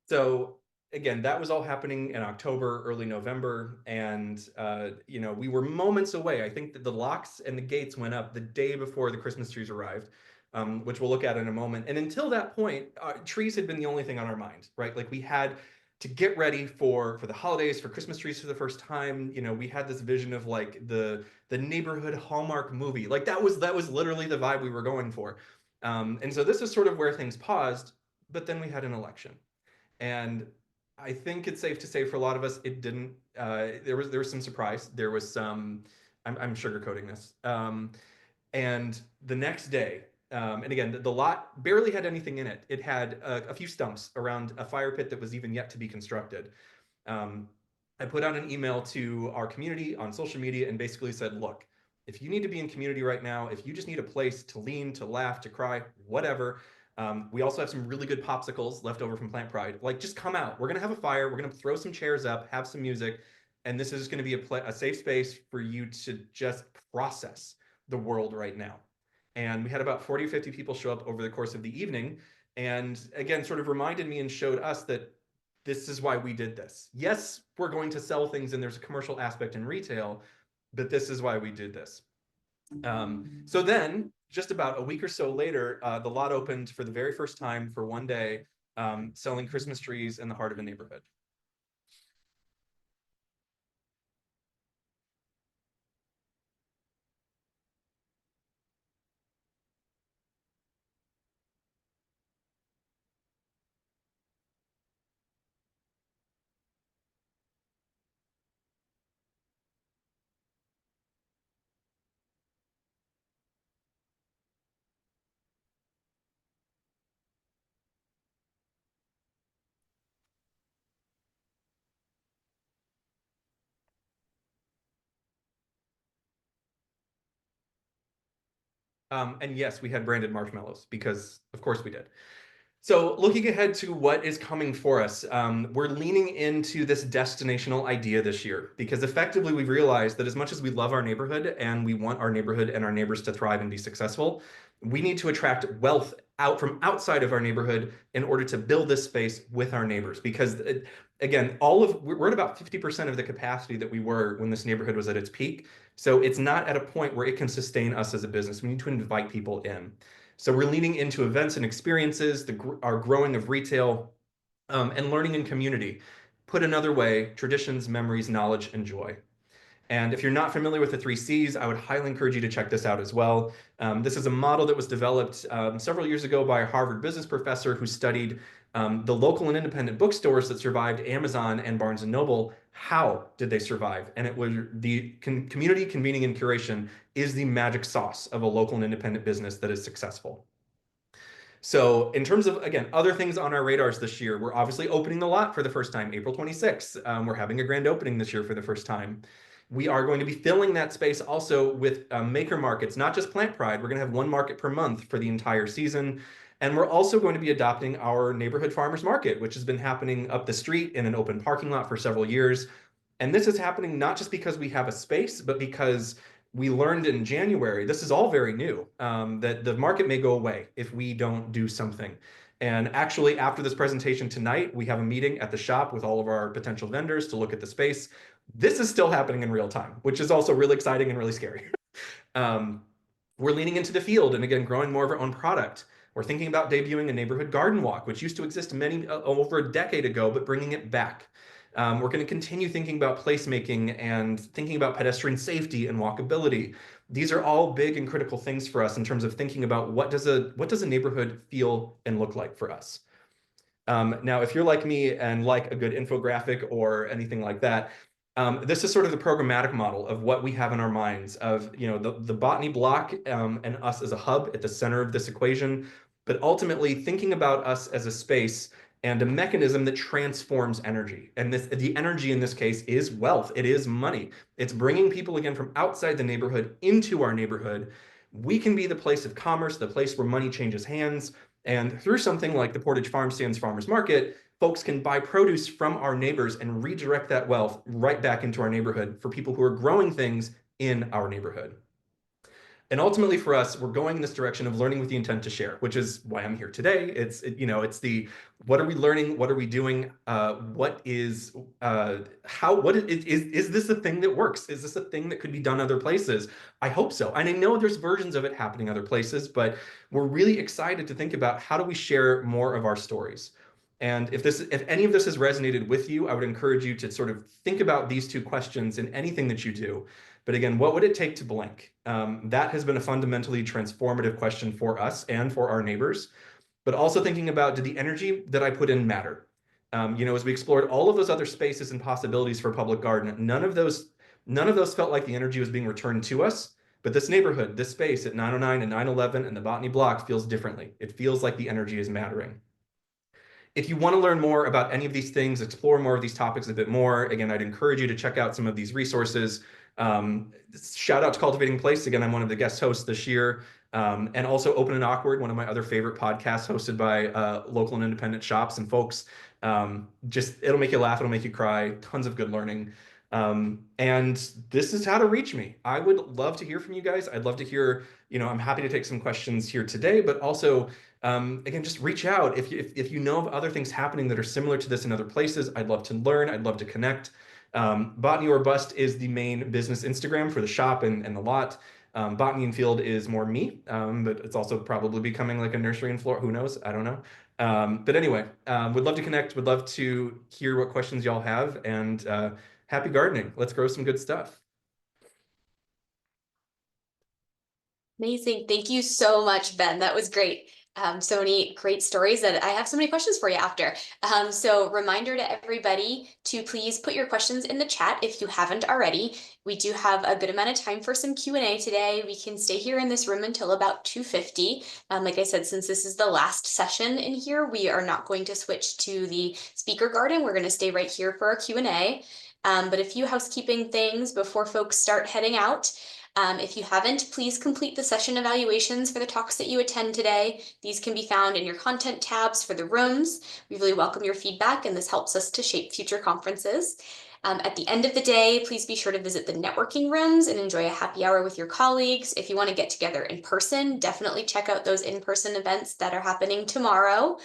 So again, that was all happening in October, early November, and we were moments away. I think that the locks and the gates went up the day before the Christmas trees arrived, which we'll look at in a moment. And until that point, trees had been the only thing on our mind, right? Like we had to get ready for the holidays, for Christmas trees for the first time. We had this vision of like the neighborhood Hallmark movie. Like that was literally the vibe we were going for. And so this is sort of where things paused, but then we had an election. And I think it's safe to say for a lot of us, it didn't. There was some surprise. There was some. I'm sugarcoating this. And the next day, and again, the lot barely had anything in it. It had a few stumps around a fire pit that was even yet to be constructed. Um, I put out an email to our community on social media and basically said, look, if you need to be in community right now, if you just need a place to lean, to laugh, to cry, whatever. We also have some really good popsicles left over from Plant Pride. Like, just come out. We're going to have a fire. We're going to throw some chairs up, have some music. And this is going to be a safe space for you to just process the world right now. And we had about 40 or 50 people show up over the course of the evening. And again, sort of reminded me and showed us that this is why we did this. Yes, we're going to sell things and there's a commercial aspect in retail, but this is why we did this. So then, just about a week or so later, the lot opened for the very first time for one day, selling Christmas trees in the heart of a neighborhood. And yes, we had branded marshmallows because, of course, we did. So, looking ahead to what is coming for us, we're leaning into this destinational idea this year because effectively we've realized that as much as we love our neighborhood and we want our neighborhood and our neighbors to thrive and be successful, we need to attract wealth out from outside of our neighborhood in order to build this space with our neighbors. Because again, we're at about 50% of the capacity that we were when this neighborhood was at its peak. So it's not at a point where it can sustain us as a business. We need to invite people in. So we're leaning into events and experiences, our growing of retail, and learning in community. Put another way, traditions, memories, knowledge, and joy. And if you're not familiar with the three C's, I would highly encourage you to check this out as well. This is a model that was developed several years ago by a Harvard business professor who studied the local and independent bookstores that survived Amazon and Barnes and Noble. How did they survive? And it was the community convening and curation is the magic sauce of a local and independent business that is successful. So, in terms of, again, other things on our radars this year, we're obviously opening the lot for the first time, April 26th. We're having a grand opening this year for the first time. We are going to be filling that space also with maker markets, not just Plant Pride. We're going to have one market per month for the entire season. And we're also going to be adopting our neighborhood farmers market, which has been happening up the street in an open parking lot for several years. And this is happening not just because we have a space, but because we learned in January, this is all very new, that the market may go away if we don't do something. And actually, after this presentation tonight, we have a meeting at the shop with all of our potential vendors to look at the space. This is still happening in real time, which is also really exciting and really scary. Um, we're leaning into the field and again, growing more of our own product. We're thinking about debuting a neighborhood garden walk, which used to exist over a decade ago, but bringing it back. We're going to continue thinking about placemaking and thinking about pedestrian safety and walkability. These are all big and critical things for us in terms of thinking about what does a neighborhood feel and look like for us. Now, if you're like me and like a good infographic or anything like that, this is sort of the programmatic model of what we have in our minds of, the botany block and us as a hub at the center of this equation, but ultimately thinking about us as a space and a mechanism that transforms energy. And the energy in this case is wealth. It is money. It's bringing people again from outside the neighborhood into our neighborhood. We can be the place of commerce, the place where money changes hands. And through something like the Portage Farm Stands Farmers Market, folks can buy produce from our neighbors and redirect that wealth right back into our neighborhood for people who are growing things in our neighborhood. And ultimately for us, we're going in this direction of learning with the intent to share, which is why I'm here today. It's the what are we learning? What are we doing? What is how what is this a thing that works? Is this a thing that could be done other places? I hope so. And I know there's versions of it happening other places, but we're really excited to think about how do we share more of our stories. And if any of this has resonated with you, I would encourage you to sort of think about these two questions in anything that you do. But again, what would it take to blank? That has been a fundamentally transformative question for us and for our neighbors. But also thinking about, did the energy that I put in matter? As we explored all of those other spaces and possibilities for public garden, none of those felt like the energy was being returned to us. But this neighborhood, this space at 909 and 911 and the Botany Block feels differently. It feels like the energy is mattering. If you want to learn more about any of these things, explore more of these topics a bit more, again, I'd encourage you to check out some of these resources. Shout out to Cultivating Place. Again, I'm one of the guest hosts this year. And also Open and Awkward, one of my other favorite podcasts hosted by local and independent shops and folks. It'll make you laugh, it'll make you cry, tons of good learning. And this is how to reach me. I would love to hear from you guys. I'd love to hear, I'm happy to take some questions here today, but also again, just reach out. If you know of other things happening that are similar to this in other places, I'd love to learn. I'd love to connect. Botany or Bust is the main business Instagram for the shop and the lot. Botany and Field is more me, but it's also probably becoming like a nursery and floor. Who knows? I don't know. But anyway, would love to connect. Would love to hear what questions y'all have. And happy gardening. Let's grow some good stuff. Amazing. Thank you so much, Ben. That was great. So many great stories that I have so many questions for you after. So reminder to everybody to please put your questions in the chat if you haven't already. We do have a good amount of time for some Q&A today. We can stay here in this room until about 2:50. Like I said, since this is the last session in here, we are not going to switch to the speaker garden. We're going to stay right here for our Q&A. But a few housekeeping things before folks start heading out. If you haven't, please complete the session evaluations for the talks that you attend today. These can be found in your content tabs for the rooms. We really welcome your feedback, and this helps us to shape future conferences. At the end of the day, please be sure to visit the networking rooms and enjoy a happy hour with your colleagues. If you want to get together in person, definitely check out those in-person events that are happening tomorrow.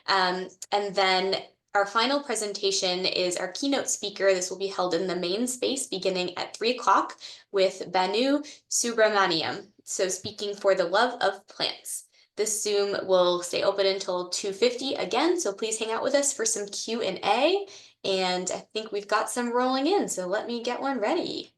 And then our final presentation is our keynote speaker. This will be held in the main space beginning at 3 o'clock with Banu Subramaniam, so speaking for the love of plants. This Zoom will stay open until 2:50 again, so please hang out with us for some Q&A. And I think we've got some rolling in, so let me get one ready.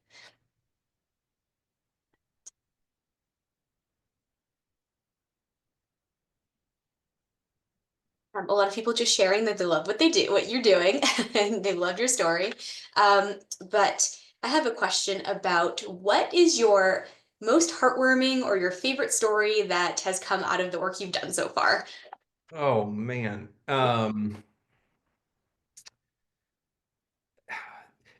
A lot of people just sharing that they love what they do, what you're doing, and they love your story. But I have a question about what is your most heartwarming or your favorite story that has come out of the work you've done so far? Oh man.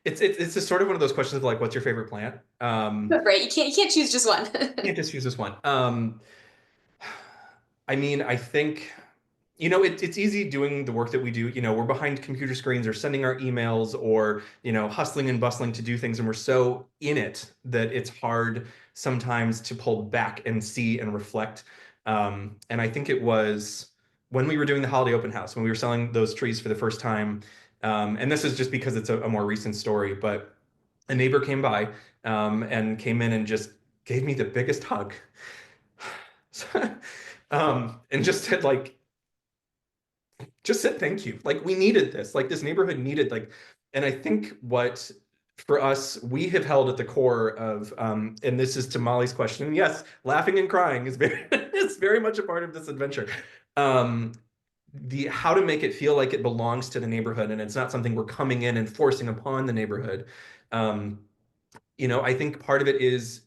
It's just sort of one of those questions of like, what's your favorite plant? Right, you can't choose just one. Can't just use this one. I mean, I think, it's easy doing the work that we do. We're behind computer screens or sending our emails or, hustling and bustling to do things. And we're so in it that it's hard sometimes to pull back and see and reflect. And I think it was when we were doing the holiday open house, when we were selling those trees for the first time. And this is just because it's a more recent story, but a neighbor came by and came in and just gave me the biggest hug. And just said thank you. Like we needed this. Like this neighborhood needed and I think what for us we have held at the core of and this is to Molly's question. And yes, laughing and crying is very is very much a part of this adventure. Um, the how to make it feel like it belongs to the neighborhood and it's not something we're coming in and forcing upon the neighborhood. Um, I think part of it is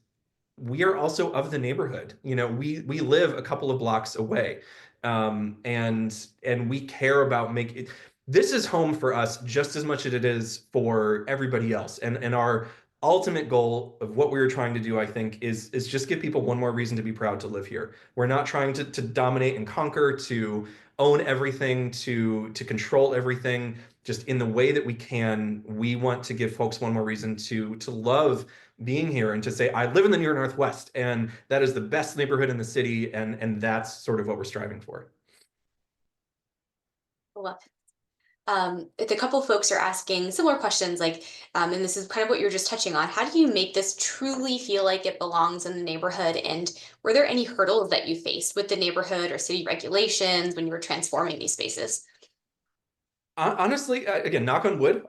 we are also of the neighborhood. We live a couple of blocks away, and we care about make it. This is home for us just as much as it is for everybody else. And our ultimate goal of what we were trying to do, I think, is just give people one more reason to be proud to live here. We're not trying to dominate and conquer, to own everything, to control everything. Just in the way that we can, we want to give folks one more reason to love being here and to say, I live in the near Northwest, and that is the best neighborhood in the city, and that's sort of what we're striving for. Love a couple folks are asking similar questions, like, and this is kind of what you're just touching on. How do you make this truly feel like it belongs in the neighborhood? And were there any hurdles that you faced with the neighborhood or city regulations when you were transforming these spaces? Honestly, again, knock on wood,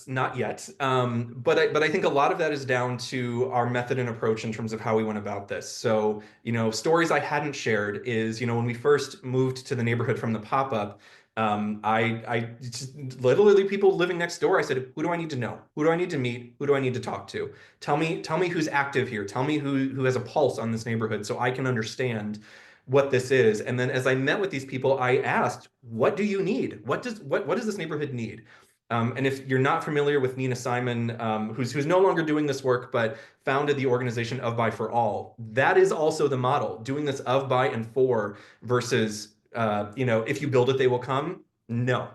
not yet. But I think a lot of that is down to our method and approach in terms of how we went about this. So, stories I hadn't shared is, when we first moved to the neighborhood from the pop-up, I just, literally people living next door. I said, who do I need to know? Who do I need to meet? Who do I need to talk to? Tell me who's active here. Tell me who has a pulse on this neighborhood so I can understand what this is. And then as I met with these people, I asked, what do you need? What does this neighborhood need? And if you're not familiar with Nina Simon, who's no longer doing this work, but founded the organization Of By For All, that is also the model, doing this of, by, and for versus, if you build it, they will come. No,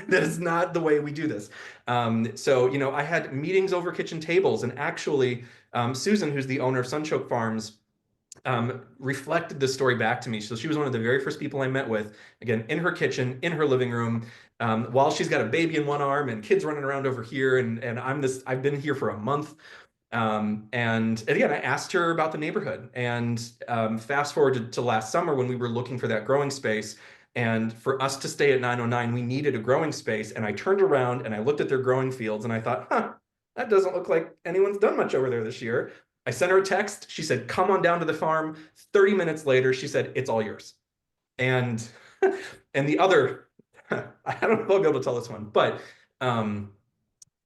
that is not the way we do this. So, I had meetings over kitchen tables, and actually, Susan, who's the owner of Sunchoke Farms, reflected this story back to me. So she was one of the very first people I met with, again, in her kitchen, in her living room, while she's got a baby in one arm and kids running around over here. And I've been here for a month. And again, I asked her about the neighborhood. And fast forward to last summer when we were looking for that growing space. And for us to stay at 909, we needed a growing space. And I turned around and I looked at their growing fields and I thought, huh, that doesn't look like anyone's done much over there this year. I sent her a text. She said, come on down to the farm. 30 minutes later, she said, it's all yours. And and the other, I don't know if I'll be able to tell this one, but um,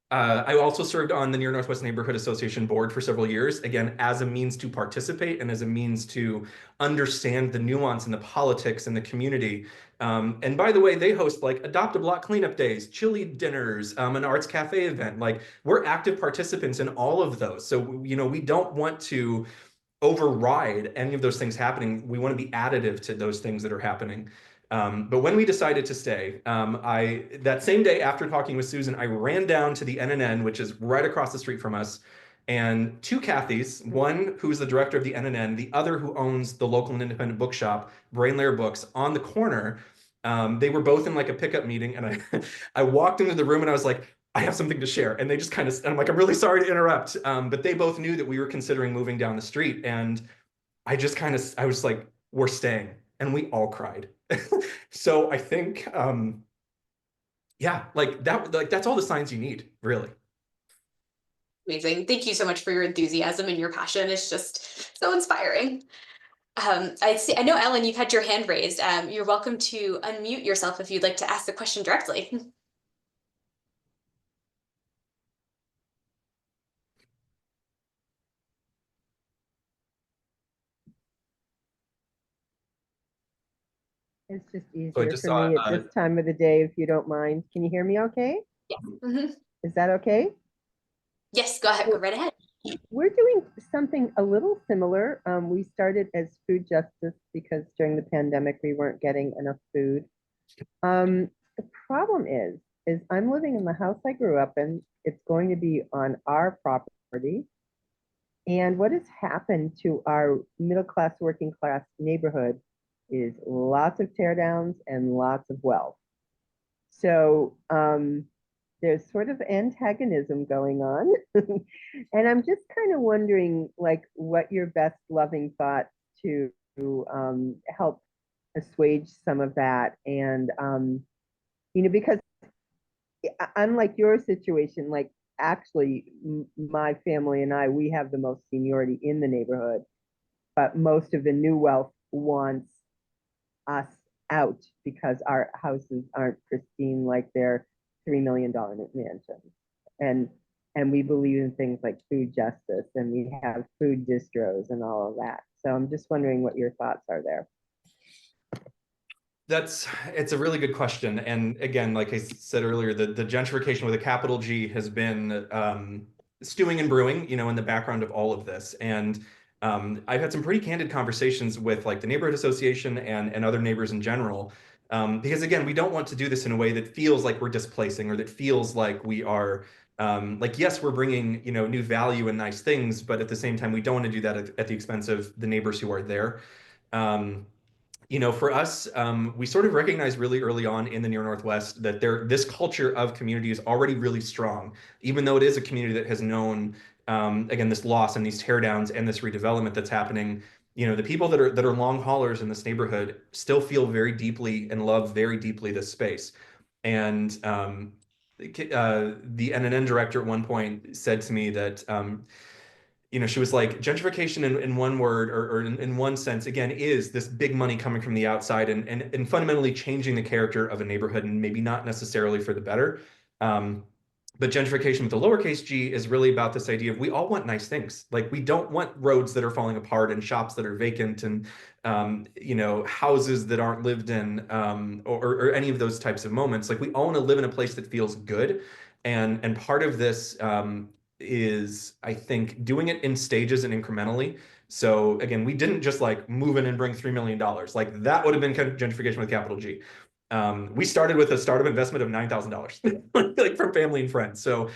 I also served on the Near Northwest Neighborhood Association board for several years, again, as a means to participate and as a means to understand the nuance and the politics in the community. And by the way, they host like Adopt a Block cleanup days, chili dinners, an arts cafe event. Like we're active participants in all of those. So, we don't want to override any of those things happening. We want to be additive to those things that are happening. But when we decided to stay, I that same day after talking with Susan, I ran down to the NNN, which is right across the street from us, and two Kathys, one who's the director of the NNN, the other who owns the local and independent bookshop, Brainlayer Books, on the corner. They were both in like a pickup meeting, and I walked into the room and I was like, I have something to share. And they just kind of, and I'm like, I'm really sorry to interrupt. But they both knew that we were considering moving down the street. And I was like, we're staying. And we all cried. So I think, yeah, that's all the signs you need, really. Amazing. Thank you so much for your enthusiasm and your passion. It's just so inspiring. I see. I know, Ellen, you've had your hand raised. You're welcome to unmute yourself if you'd like to ask the question directly. It's just So I easier just for saw, me at this time of the day, if you don't mind. Can you hear me okay? Yeah. Mhm. Is that okay? Yes, go ahead. Go Well, right ahead. we're doing something a little similar. We started as food justice because during the pandemic we weren't getting enough food. The problem is I'm living in the house I grew up in. It's going to be on our property. And what has happened to our middle class, working class neighborhood is lots of tear downs and lots of wealth. So there's sort of antagonism going on. And I'm just kind of wondering, like, what your best loving thoughts to help assuage some of that. And, because unlike your situation, like, actually, my family and we have the most seniority in the neighborhood, but most of the new wealth wants us out because our houses aren't pristine like their $3 million mansions. And we believe in things like food justice and we have food distros and all of that. So I'm just wondering what your thoughts are there. It's a really good question. And again, like I said earlier, the gentrification with a capital G has been stewing and brewing, in the background of all of this. And I've had some pretty candid conversations with like the neighborhood association and other neighbors in general. Because again, we don't want to do this in a way that feels like we're displacing or that feels like we are Like, yes, we're bringing, new value and nice things, but at the same time, we don't want to do that at the expense of the neighbors who are there. Um, for us, we sort of recognized really early on in the near Northwest that this culture of community is already really strong, even though it is a community that has known, again, this loss and these teardowns and this redevelopment that's happening. The people that are long haulers in this neighborhood still feel very deeply and love very deeply this space. And the NNN director at one point said to me that she was like, gentrification in one word or in one sense, again, is this big money coming from the outside and fundamentally changing the character of a neighborhood and maybe not necessarily for the better. Um, but gentrification with the lowercase g is really about this idea of we all want nice things. Like we don't want roads that are falling apart and shops that are vacant and houses that aren't lived in or any of those types of moments. Like we all want to live in a place that feels good. And part of this is I think doing it in stages and incrementally. So again, we didn't just like move in and bring $3 million. Like that would have been gentrification with capital G. We started with a startup investment of $9,000, like from family and friends. So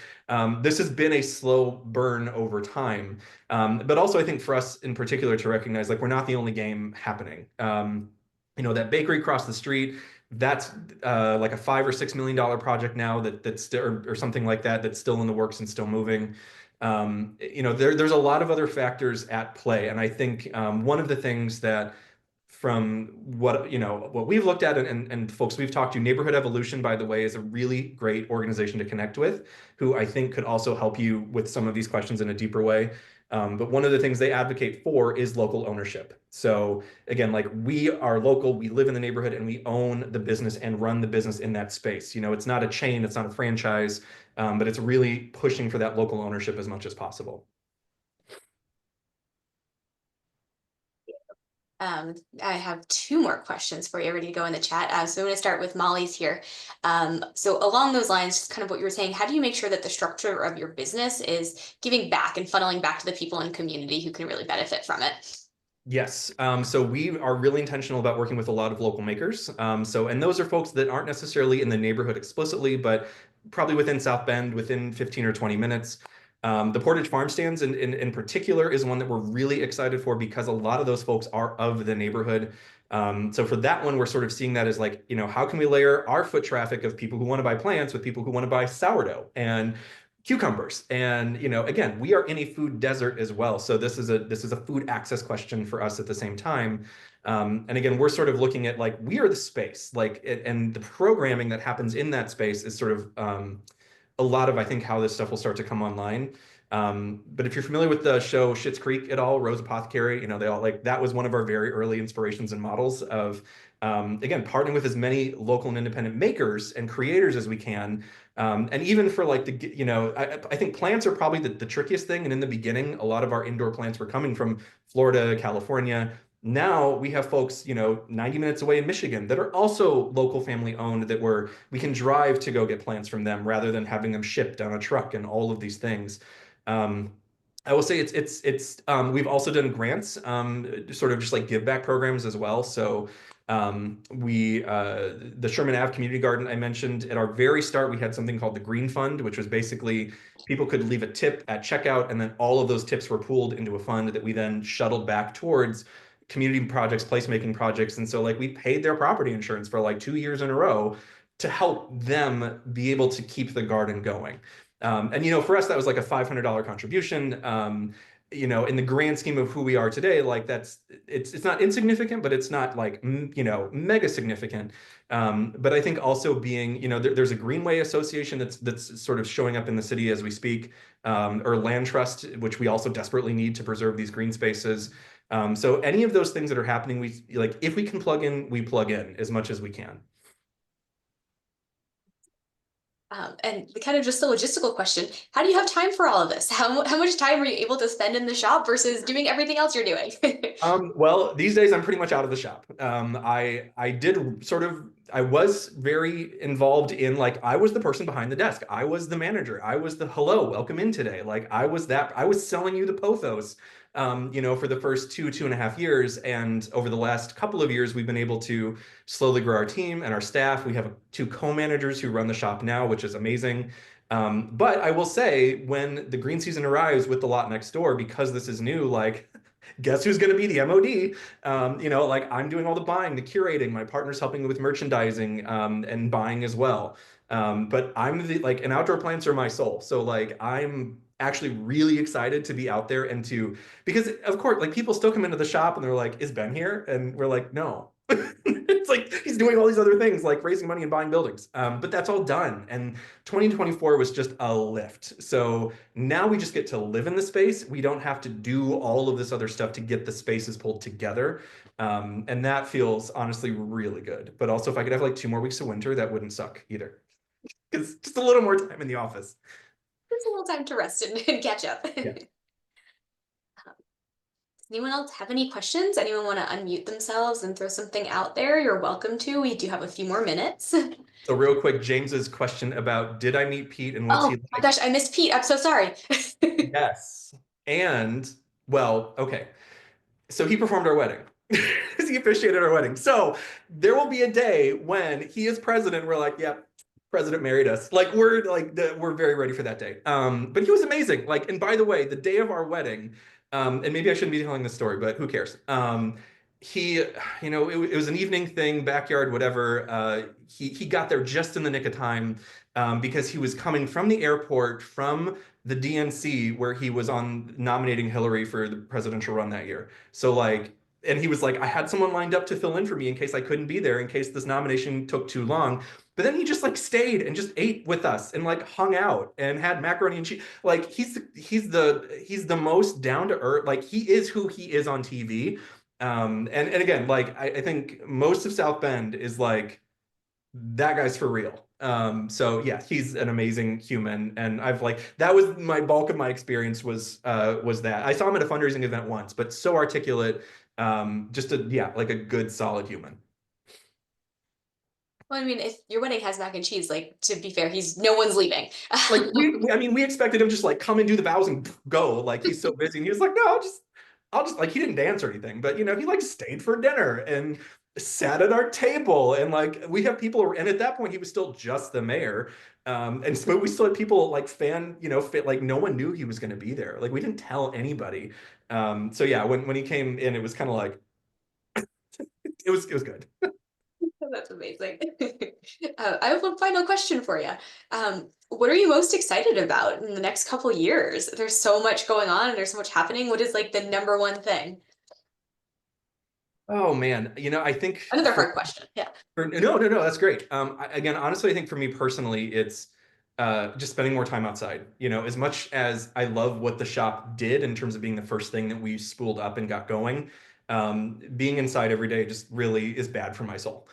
this has been a slow burn over time. But also I think for us in particular to recognize like we're not the only game happening. That bakery across the street, that's like a $5 or $6 million project now that's still or something like that that's still in the works and still moving. There's a lot of other factors at play, and I think one of the things that from what we've looked at and folks we've talked to, Neighborhood Evolution, by the way, is a really great organization to connect with, who I think could also help you with some of these questions in a deeper way. But one of the things they advocate for is local ownership. So again, like we are local, we live in the neighborhood, and we own the business and run the business in that space. It's not a chain, it's not a franchise, but it's really pushing for that local ownership as much as possible. I have two more questions for you ready to go in the chat. So I'm going to start with Molly's here. So along those lines, just kind of what you were saying, how do you make sure that the structure of your business is giving back and funneling back to the people in the community who can really benefit from it? Yes. So we are really intentional about working with a lot of local makers. And those are folks that aren't necessarily in the neighborhood explicitly, but probably within South Bend, within 15 or 20 minutes. The Portage Farm Stands in particular is one that we're really excited for because a lot of those folks are of the neighborhood. So for that one, we're sort of seeing that as like, how can we layer our foot traffic of people who want to buy plants with people who want to buy sourdough and cucumbers? And again, we are in a food desert as well. So this is a food access question for us at the same time. And again, we're sort of looking at like we are the space, like and the programming that happens in that space is sort of a lot of, I think, how this stuff will start to come online. But if you're familiar with the show Schitt's Creek at all, Rose Apothecary, they all like that was one of our very early inspirations and models of, again, partnering with as many local and independent makers and creators as we can. And even for like I think plants are probably the trickiest thing. And in the beginning, a lot of our indoor plants were coming from Florida, California. Now we have folks, 90 minutes away in Michigan that are also local family owned that we can drive to go get plants from them rather than having them shipped on a truck and all of these things. I will say we've also done grants, sort of just like give back programs as well. So the Sherman Ave Community Garden I mentioned at our very start, we had something called the Green Fund, which was basically people could leave a tip at checkout, and then all of those tips were pooled into a fund that we then shuttled back towards community projects, placemaking projects. And so like we paid their property insurance for like 2 years in a row to help them be able to keep the garden going. And for us, that was like a $500 contribution. In the grand scheme of who we are today, like it's not insignificant, but it's not like mega significant. But I think also being there's a Greenway Association that's sort of showing up in the city as we speak, or Land Trust, which we also desperately need to preserve these green spaces. So any of those things that are happening, we like if we can plug in, we plug in as much as we can. And kind of just a logistical question, how do you have time for all of this? How much time are you able to spend in the shop versus doing everything else you're doing? Well, these days I'm pretty much out of the shop. I did sort of I was very involved in, like, I was the person behind the desk. I was the manager. I was the hello, welcome in today. Like I was that, I was selling you the pothos, for the first 2.5 years. And over the last couple of years, we've been able to slowly grow our team and our staff. We have two co-managers who run the shop now, which is amazing. But I will say, when the green season arrives with the lot next door, because this is new, like, guess who's going to be the MOD? Like, I'm doing all the buying, the curating. My partner's helping with merchandising, and buying as well. But I'm the, like, and outdoor plants are my soul. So like, I'm actually really excited to be out there and to, because of course, like, people still come into the shop and they're like, is Ben here? And we're like, no. It's like he's doing all these other things like raising money and buying buildings. But that's all done. And 2024 was just a lift. So now we just get to live in the space. We don't have to do all of this other stuff to get the spaces pulled together. And that feels honestly really good. But also, if I could have like 2 more weeks of winter, that wouldn't suck either. Because just a little more time in the office. It's a little time to rest and catch up. Yeah. Does anyone else have any questions? Anyone want to unmute themselves and throw something out there? You're welcome to. We do have a few more minutes. So real quick, James's question about, did I meet Pete and what's he Oh my like? gosh, I missed Pete. I'm so sorry. Yes. And well, okay. So he performed our wedding. He officiated our wedding. So there will be a day when he is president. We're like, yep, president married us. Like, we're very ready for that day. But he was amazing. Like, and by the way, the day of our wedding, and maybe I shouldn't be telling this story, but who cares? He, it was an evening thing, backyard, whatever. He got there just in the nick of time, because he was coming from the airport from the DNC, where he was on nominating Hillary for the presidential run that year. So like, and he was like, I had someone lined up to fill in for me in case I couldn't be there, in case this nomination took too long. But then he just like stayed and just ate with us and like hung out and had macaroni and cheese. Like, he's the most down to earth. Like, he is who he is on TV. And again, like, I think most of South Bend is like, that guy's for real. So yeah, he's an amazing human, and I've like, that was my bulk of my experience, was that I saw him at a fundraising event once, but so articulate, just like a good solid human. Well, I mean, if your wedding has mac and cheese, like, to be fair, no one's leaving. Like, I mean, we expected him just like come and do the vows and go. Like, he's so busy, and he was like, no, I'll just like, he didn't dance or anything, but he like stayed for dinner and sat at our table, and like, we have people, and at that point he was still just the mayor, and so we still had people like fit, like, no one knew he was going to be there. Like, we didn't tell anybody. So yeah, when he came in, it was kind of like, it was good. That's amazing. I have one final question for you. What are you most excited about in the next couple years? There's so much going on and there's so much happening. What is like the number one thing? Oh man, I think Another hard question. Yeah. no, no, no, that's great. Again, honestly, I think for me personally, it's just spending more time outside. As much as I love what the shop did in terms of being the first thing that we spooled up and got going, being inside every day just really is bad for my soul.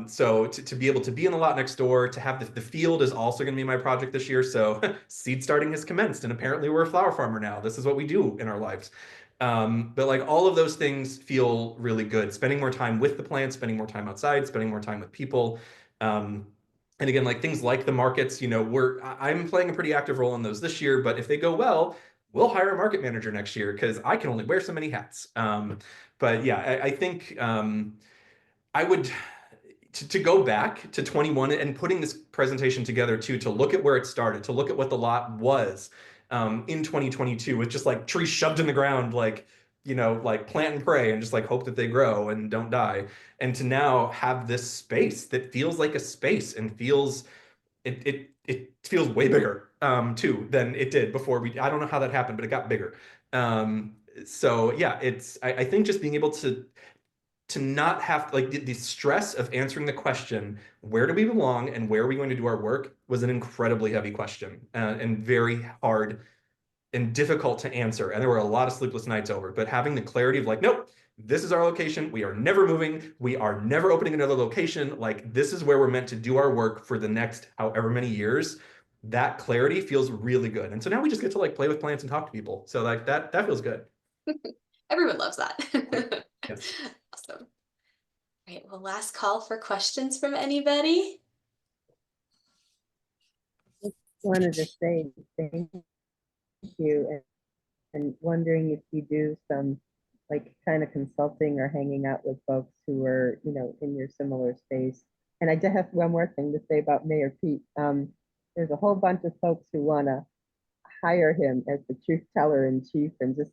So to be able to be in the lot next door, to have the field is also going to be my project this year. So seed starting has commenced, and apparently we're a flower farmer now. This is what we do in our lives. But like, all of those things feel really good. Spending more time with the plants, spending more time outside, spending more time with people. Um, and again, like, things like the markets, I'm playing a pretty active role in those this year, but if they go well, we'll hire a market manager next year, because I can only wear so many hats. But yeah, I think, I would, to go back to 21 and putting this presentation together too, to look at where it started, to look at what the lot was, in 2022, with just like trees shoved in the ground, like, like plant and pray and just like hope that they grow and don't die. And to now have this space that feels like a space, and it feels way bigger, too, than it did before. I don't know how that happened, but it got bigger. So yeah, I think just being able to not have like the stress of answering the question, where do we belong and where are we going to do our work, was an incredibly heavy question, and very hard and difficult to answer. And there were a lot of sleepless nights over, but having the clarity of like, nope, this is our location. We are never moving. We are never opening another location. Like, this is where we're meant to do our work for the next however many years. That clarity feels really good. And so now we just get to like play with plants and talk to people. So like, that feels good. Everyone loves that. Yes. Awesome. right, well, last call for questions from anybody. Just wanted to say thank you and wondering if you do some like kind of consulting or hanging out with folks who are, in your similar space. And I did have one more thing to say about Mayor Pete. There's a whole bunch of folks who want to hire him as the truth teller in chief and just,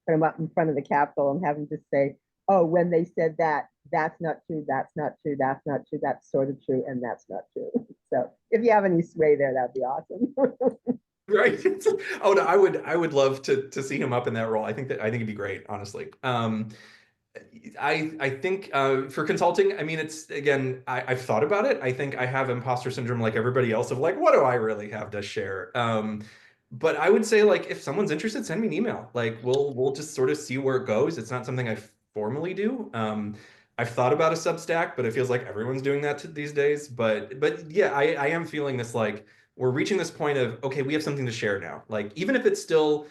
put him up in front of the Capitol and have him just say, oh, when they said that, that's not true, that's not true, that's not true, that's sort of true, and that's not true. So if you have any sway there, that'd be awesome. Right. Oh no, I would love to see him up in that role. I think it'd be great, honestly. I think for consulting, I mean, it's again, I've thought about it. I think I have imposter syndrome like everybody else of like, what do I really have to share? But I would say like if someone's interested, send me an email. Like we'll just sort of see where it goes. It's not something I formally do. I've thought about a Substack, but it feels like everyone's doing that these days. But yeah, I am feeling this like we're reaching this point of okay, we have something to share now. Like even if it's still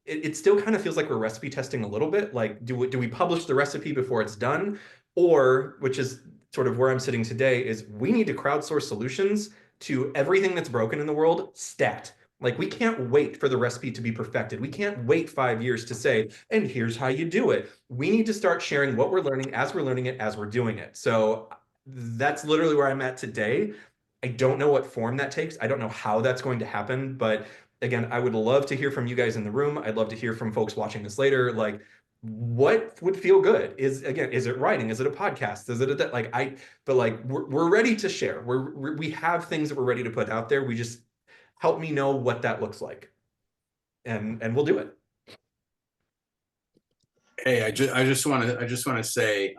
it still kind of feels like we're recipe testing a little bit. Like, do we publish the recipe before it's done? Or, which is sort of where I'm sitting today, is we need to crowdsource solutions to everything that's broken in the world stat. Like, we can't wait for the recipe to be perfected. We can't wait 5 years to say, and here's how you do it. We need to start sharing what we're learning as we're doing it. So that's literally where I'm at today. I don't know what form that takes. I don't know how that's going to happen, but again, I would love to hear from you guys in the room. I'd love to hear from folks watching this later. Like, what would feel good? Is it writing? Is it a podcast? Is it but like, we're ready to share. We have things that we're ready to put out there. We just help me know what that looks like. And we'll do it. Hey, I just want to say,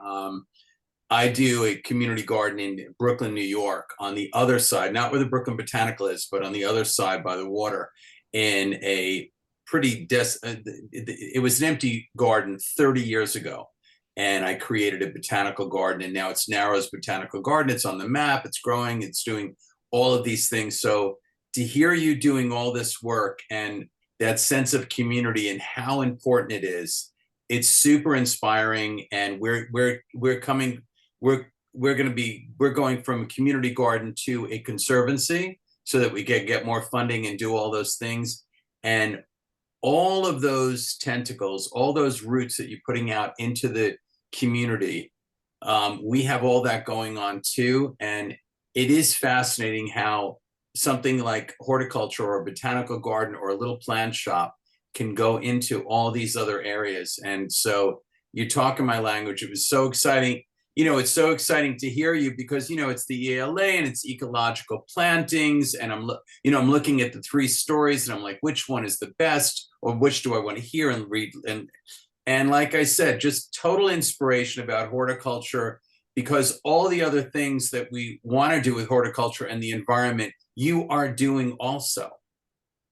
I do a community garden in Brooklyn, New York, on the other side, not where the Brooklyn Botanical is, but on the other side by the water, in a it was an empty garden 30 years ago. And I created a botanical garden, and now it's Narrow's Botanical Garden. It's on the map, it's growing, it's doing all of these things. So to hear you doing all this work and that sense of community and how important it is, it's super inspiring. And we're coming we're going from a community garden to a conservancy so that we get more funding and do all those things. And all of those tentacles, all those roots that you're putting out into the community, we have all that going on too. And it is fascinating how something like horticulture or a botanical garden or a little plant shop can go into all these other areas. And so you're talking my language. It was so exciting. It's so exciting to hear you because, it's the ELA and it's ecological plantings. And I'm looking at the 3 stories and I'm like, which one is the best, or which do I want to hear and read? And like I said, just total inspiration about horticulture, because all the other things that we want to do with horticulture and the environment, you are doing also.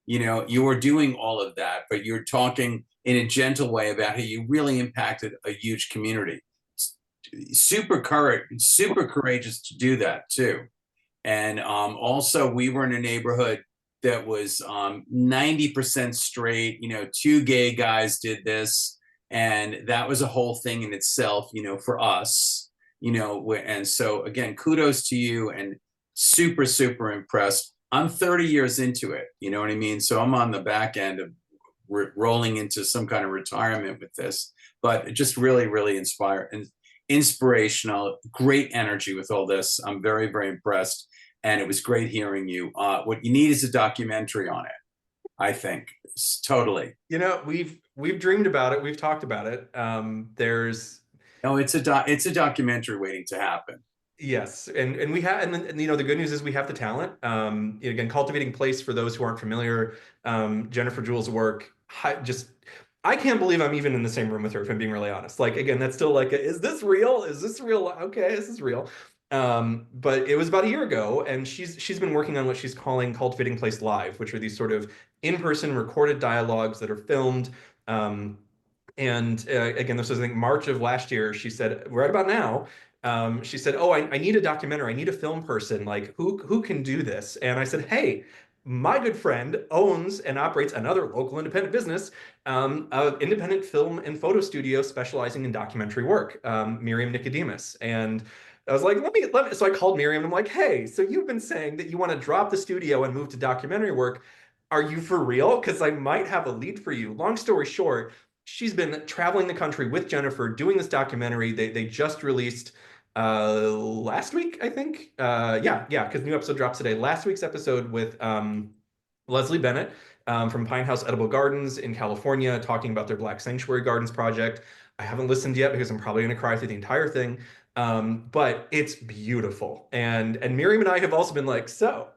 You are doing all of that, but you're talking in a gentle way about how you really impacted a huge community. Super courageous to do that too. And also we were in a neighborhood that was 90% straight. 2 gay guys did this, and that was a whole thing in itself, for us. And so again, kudos to you, and super impressed. I'm 30 years into it, you know what I mean? So I'm on the back end of rolling into some kind of retirement with this, but just really inspirational, great energy with all this. I'm very impressed, and it was great hearing you. What you need is a documentary on it, I think. Totally. We've dreamed about it. We've talked about it. It's a documentary waiting to happen. Yes, and we have, and the good news is we have the talent. Again, Cultivating Place, for those who aren't familiar, Jennifer Jewell's work, I can't believe I'm even in the same room with her, if I'm being really honest. Like, again, that's still like, is this real? Is this real? Okay, this is real. But it was about a year ago, and she's been working on what she's calling Cultivating Place Live, which are these sort of in-person recorded dialogues that are filmed. And again, this was, I think, March of last year. She said, right about now, she said, oh, I need a documentary. I need a film person. Like, who can do this? And I said, hey, my good friend owns and operates another local independent business, an independent film and photo studio specializing in documentary work, Miriam Nicodemus. And I was like, let me. So I called Miriam and I'm like, hey, so you've been saying that you want to drop the studio and move to documentary work. Are you for real? Because I might have a lead for you. Long story short, she's been traveling the country with Jennifer doing this documentary. They just released last week, I think. Yeah, because new episode drops today. Last week's episode with Leslie Bennett from Pine House Edible Gardens in California, talking about their Black Sanctuary Gardens project. I haven't listened yet because I'm probably going to cry through the entire thing. But it's beautiful. And Miriam and I have also been like, so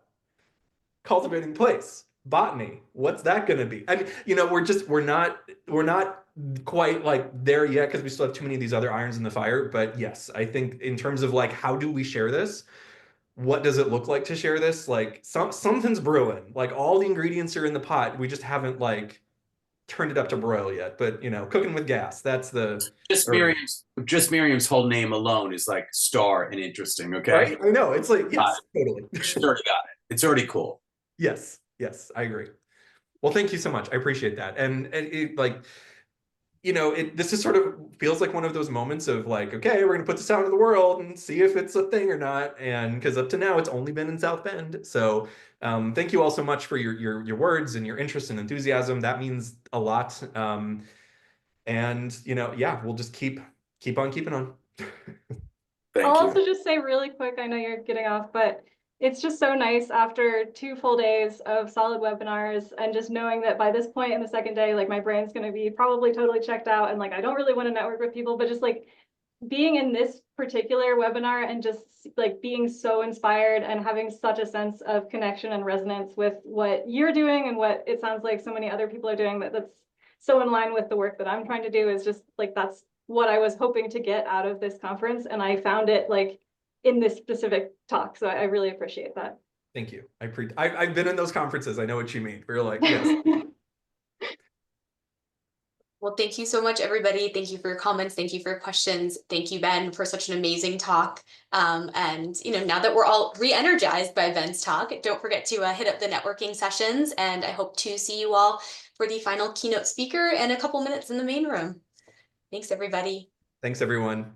cultivating place, botany, what's that going to be? I mean, we're not quite like there yet because we still have too many of these other irons in the fire. But yes, I think in terms of like, how do we share this? What does it look like to share this? Like something's brewing. Like all the ingredients are in the pot. We just haven't like turned it up to broil yet. But cooking with gas. That's the Just Miriam's whole name alone is like star and interesting. Okay, right. I know it's like yes, totally. She's already got it. It's already cool. Yes, I agree. Well, thank you so much. I appreciate that. And it, like, this just sort of feels like one of those moments of like, okay, we're gonna put this out into the world and see if it's a thing or not. And because up to now, it's only been in South Bend. So thank you all so much for your words and your interest and enthusiasm. That means a lot. And yeah, we'll just keep on keeping on. Thank I'll you. also just say really quick, I know you're getting off, but it's just so nice after 2 full days of solid webinars and just knowing that by this point in the second day, like my brain's going to be probably totally checked out and like I don't really want to network with people, but just like being in this particular webinar and just like being so inspired and having such a sense of connection and resonance with what you're doing and what it sounds like so many other people are doing, that's so in line with the work that I'm trying to do, is just like that's what I was hoping to get out of this conference, and I found it like in this specific talk. So I really appreciate that. Thank you. I've been in those conferences. I know what you mean. We're like, yes. Well, thank you so much, everybody. Thank you for your comments. Thank you for your questions. Thank you, Ben, for such an amazing talk. And now that we're all re-energized by Ben's talk, don't forget to hit up the networking sessions. And I hope to see you all for the final keynote speaker in a couple minutes in the main room. Thanks, everybody. Thanks, everyone.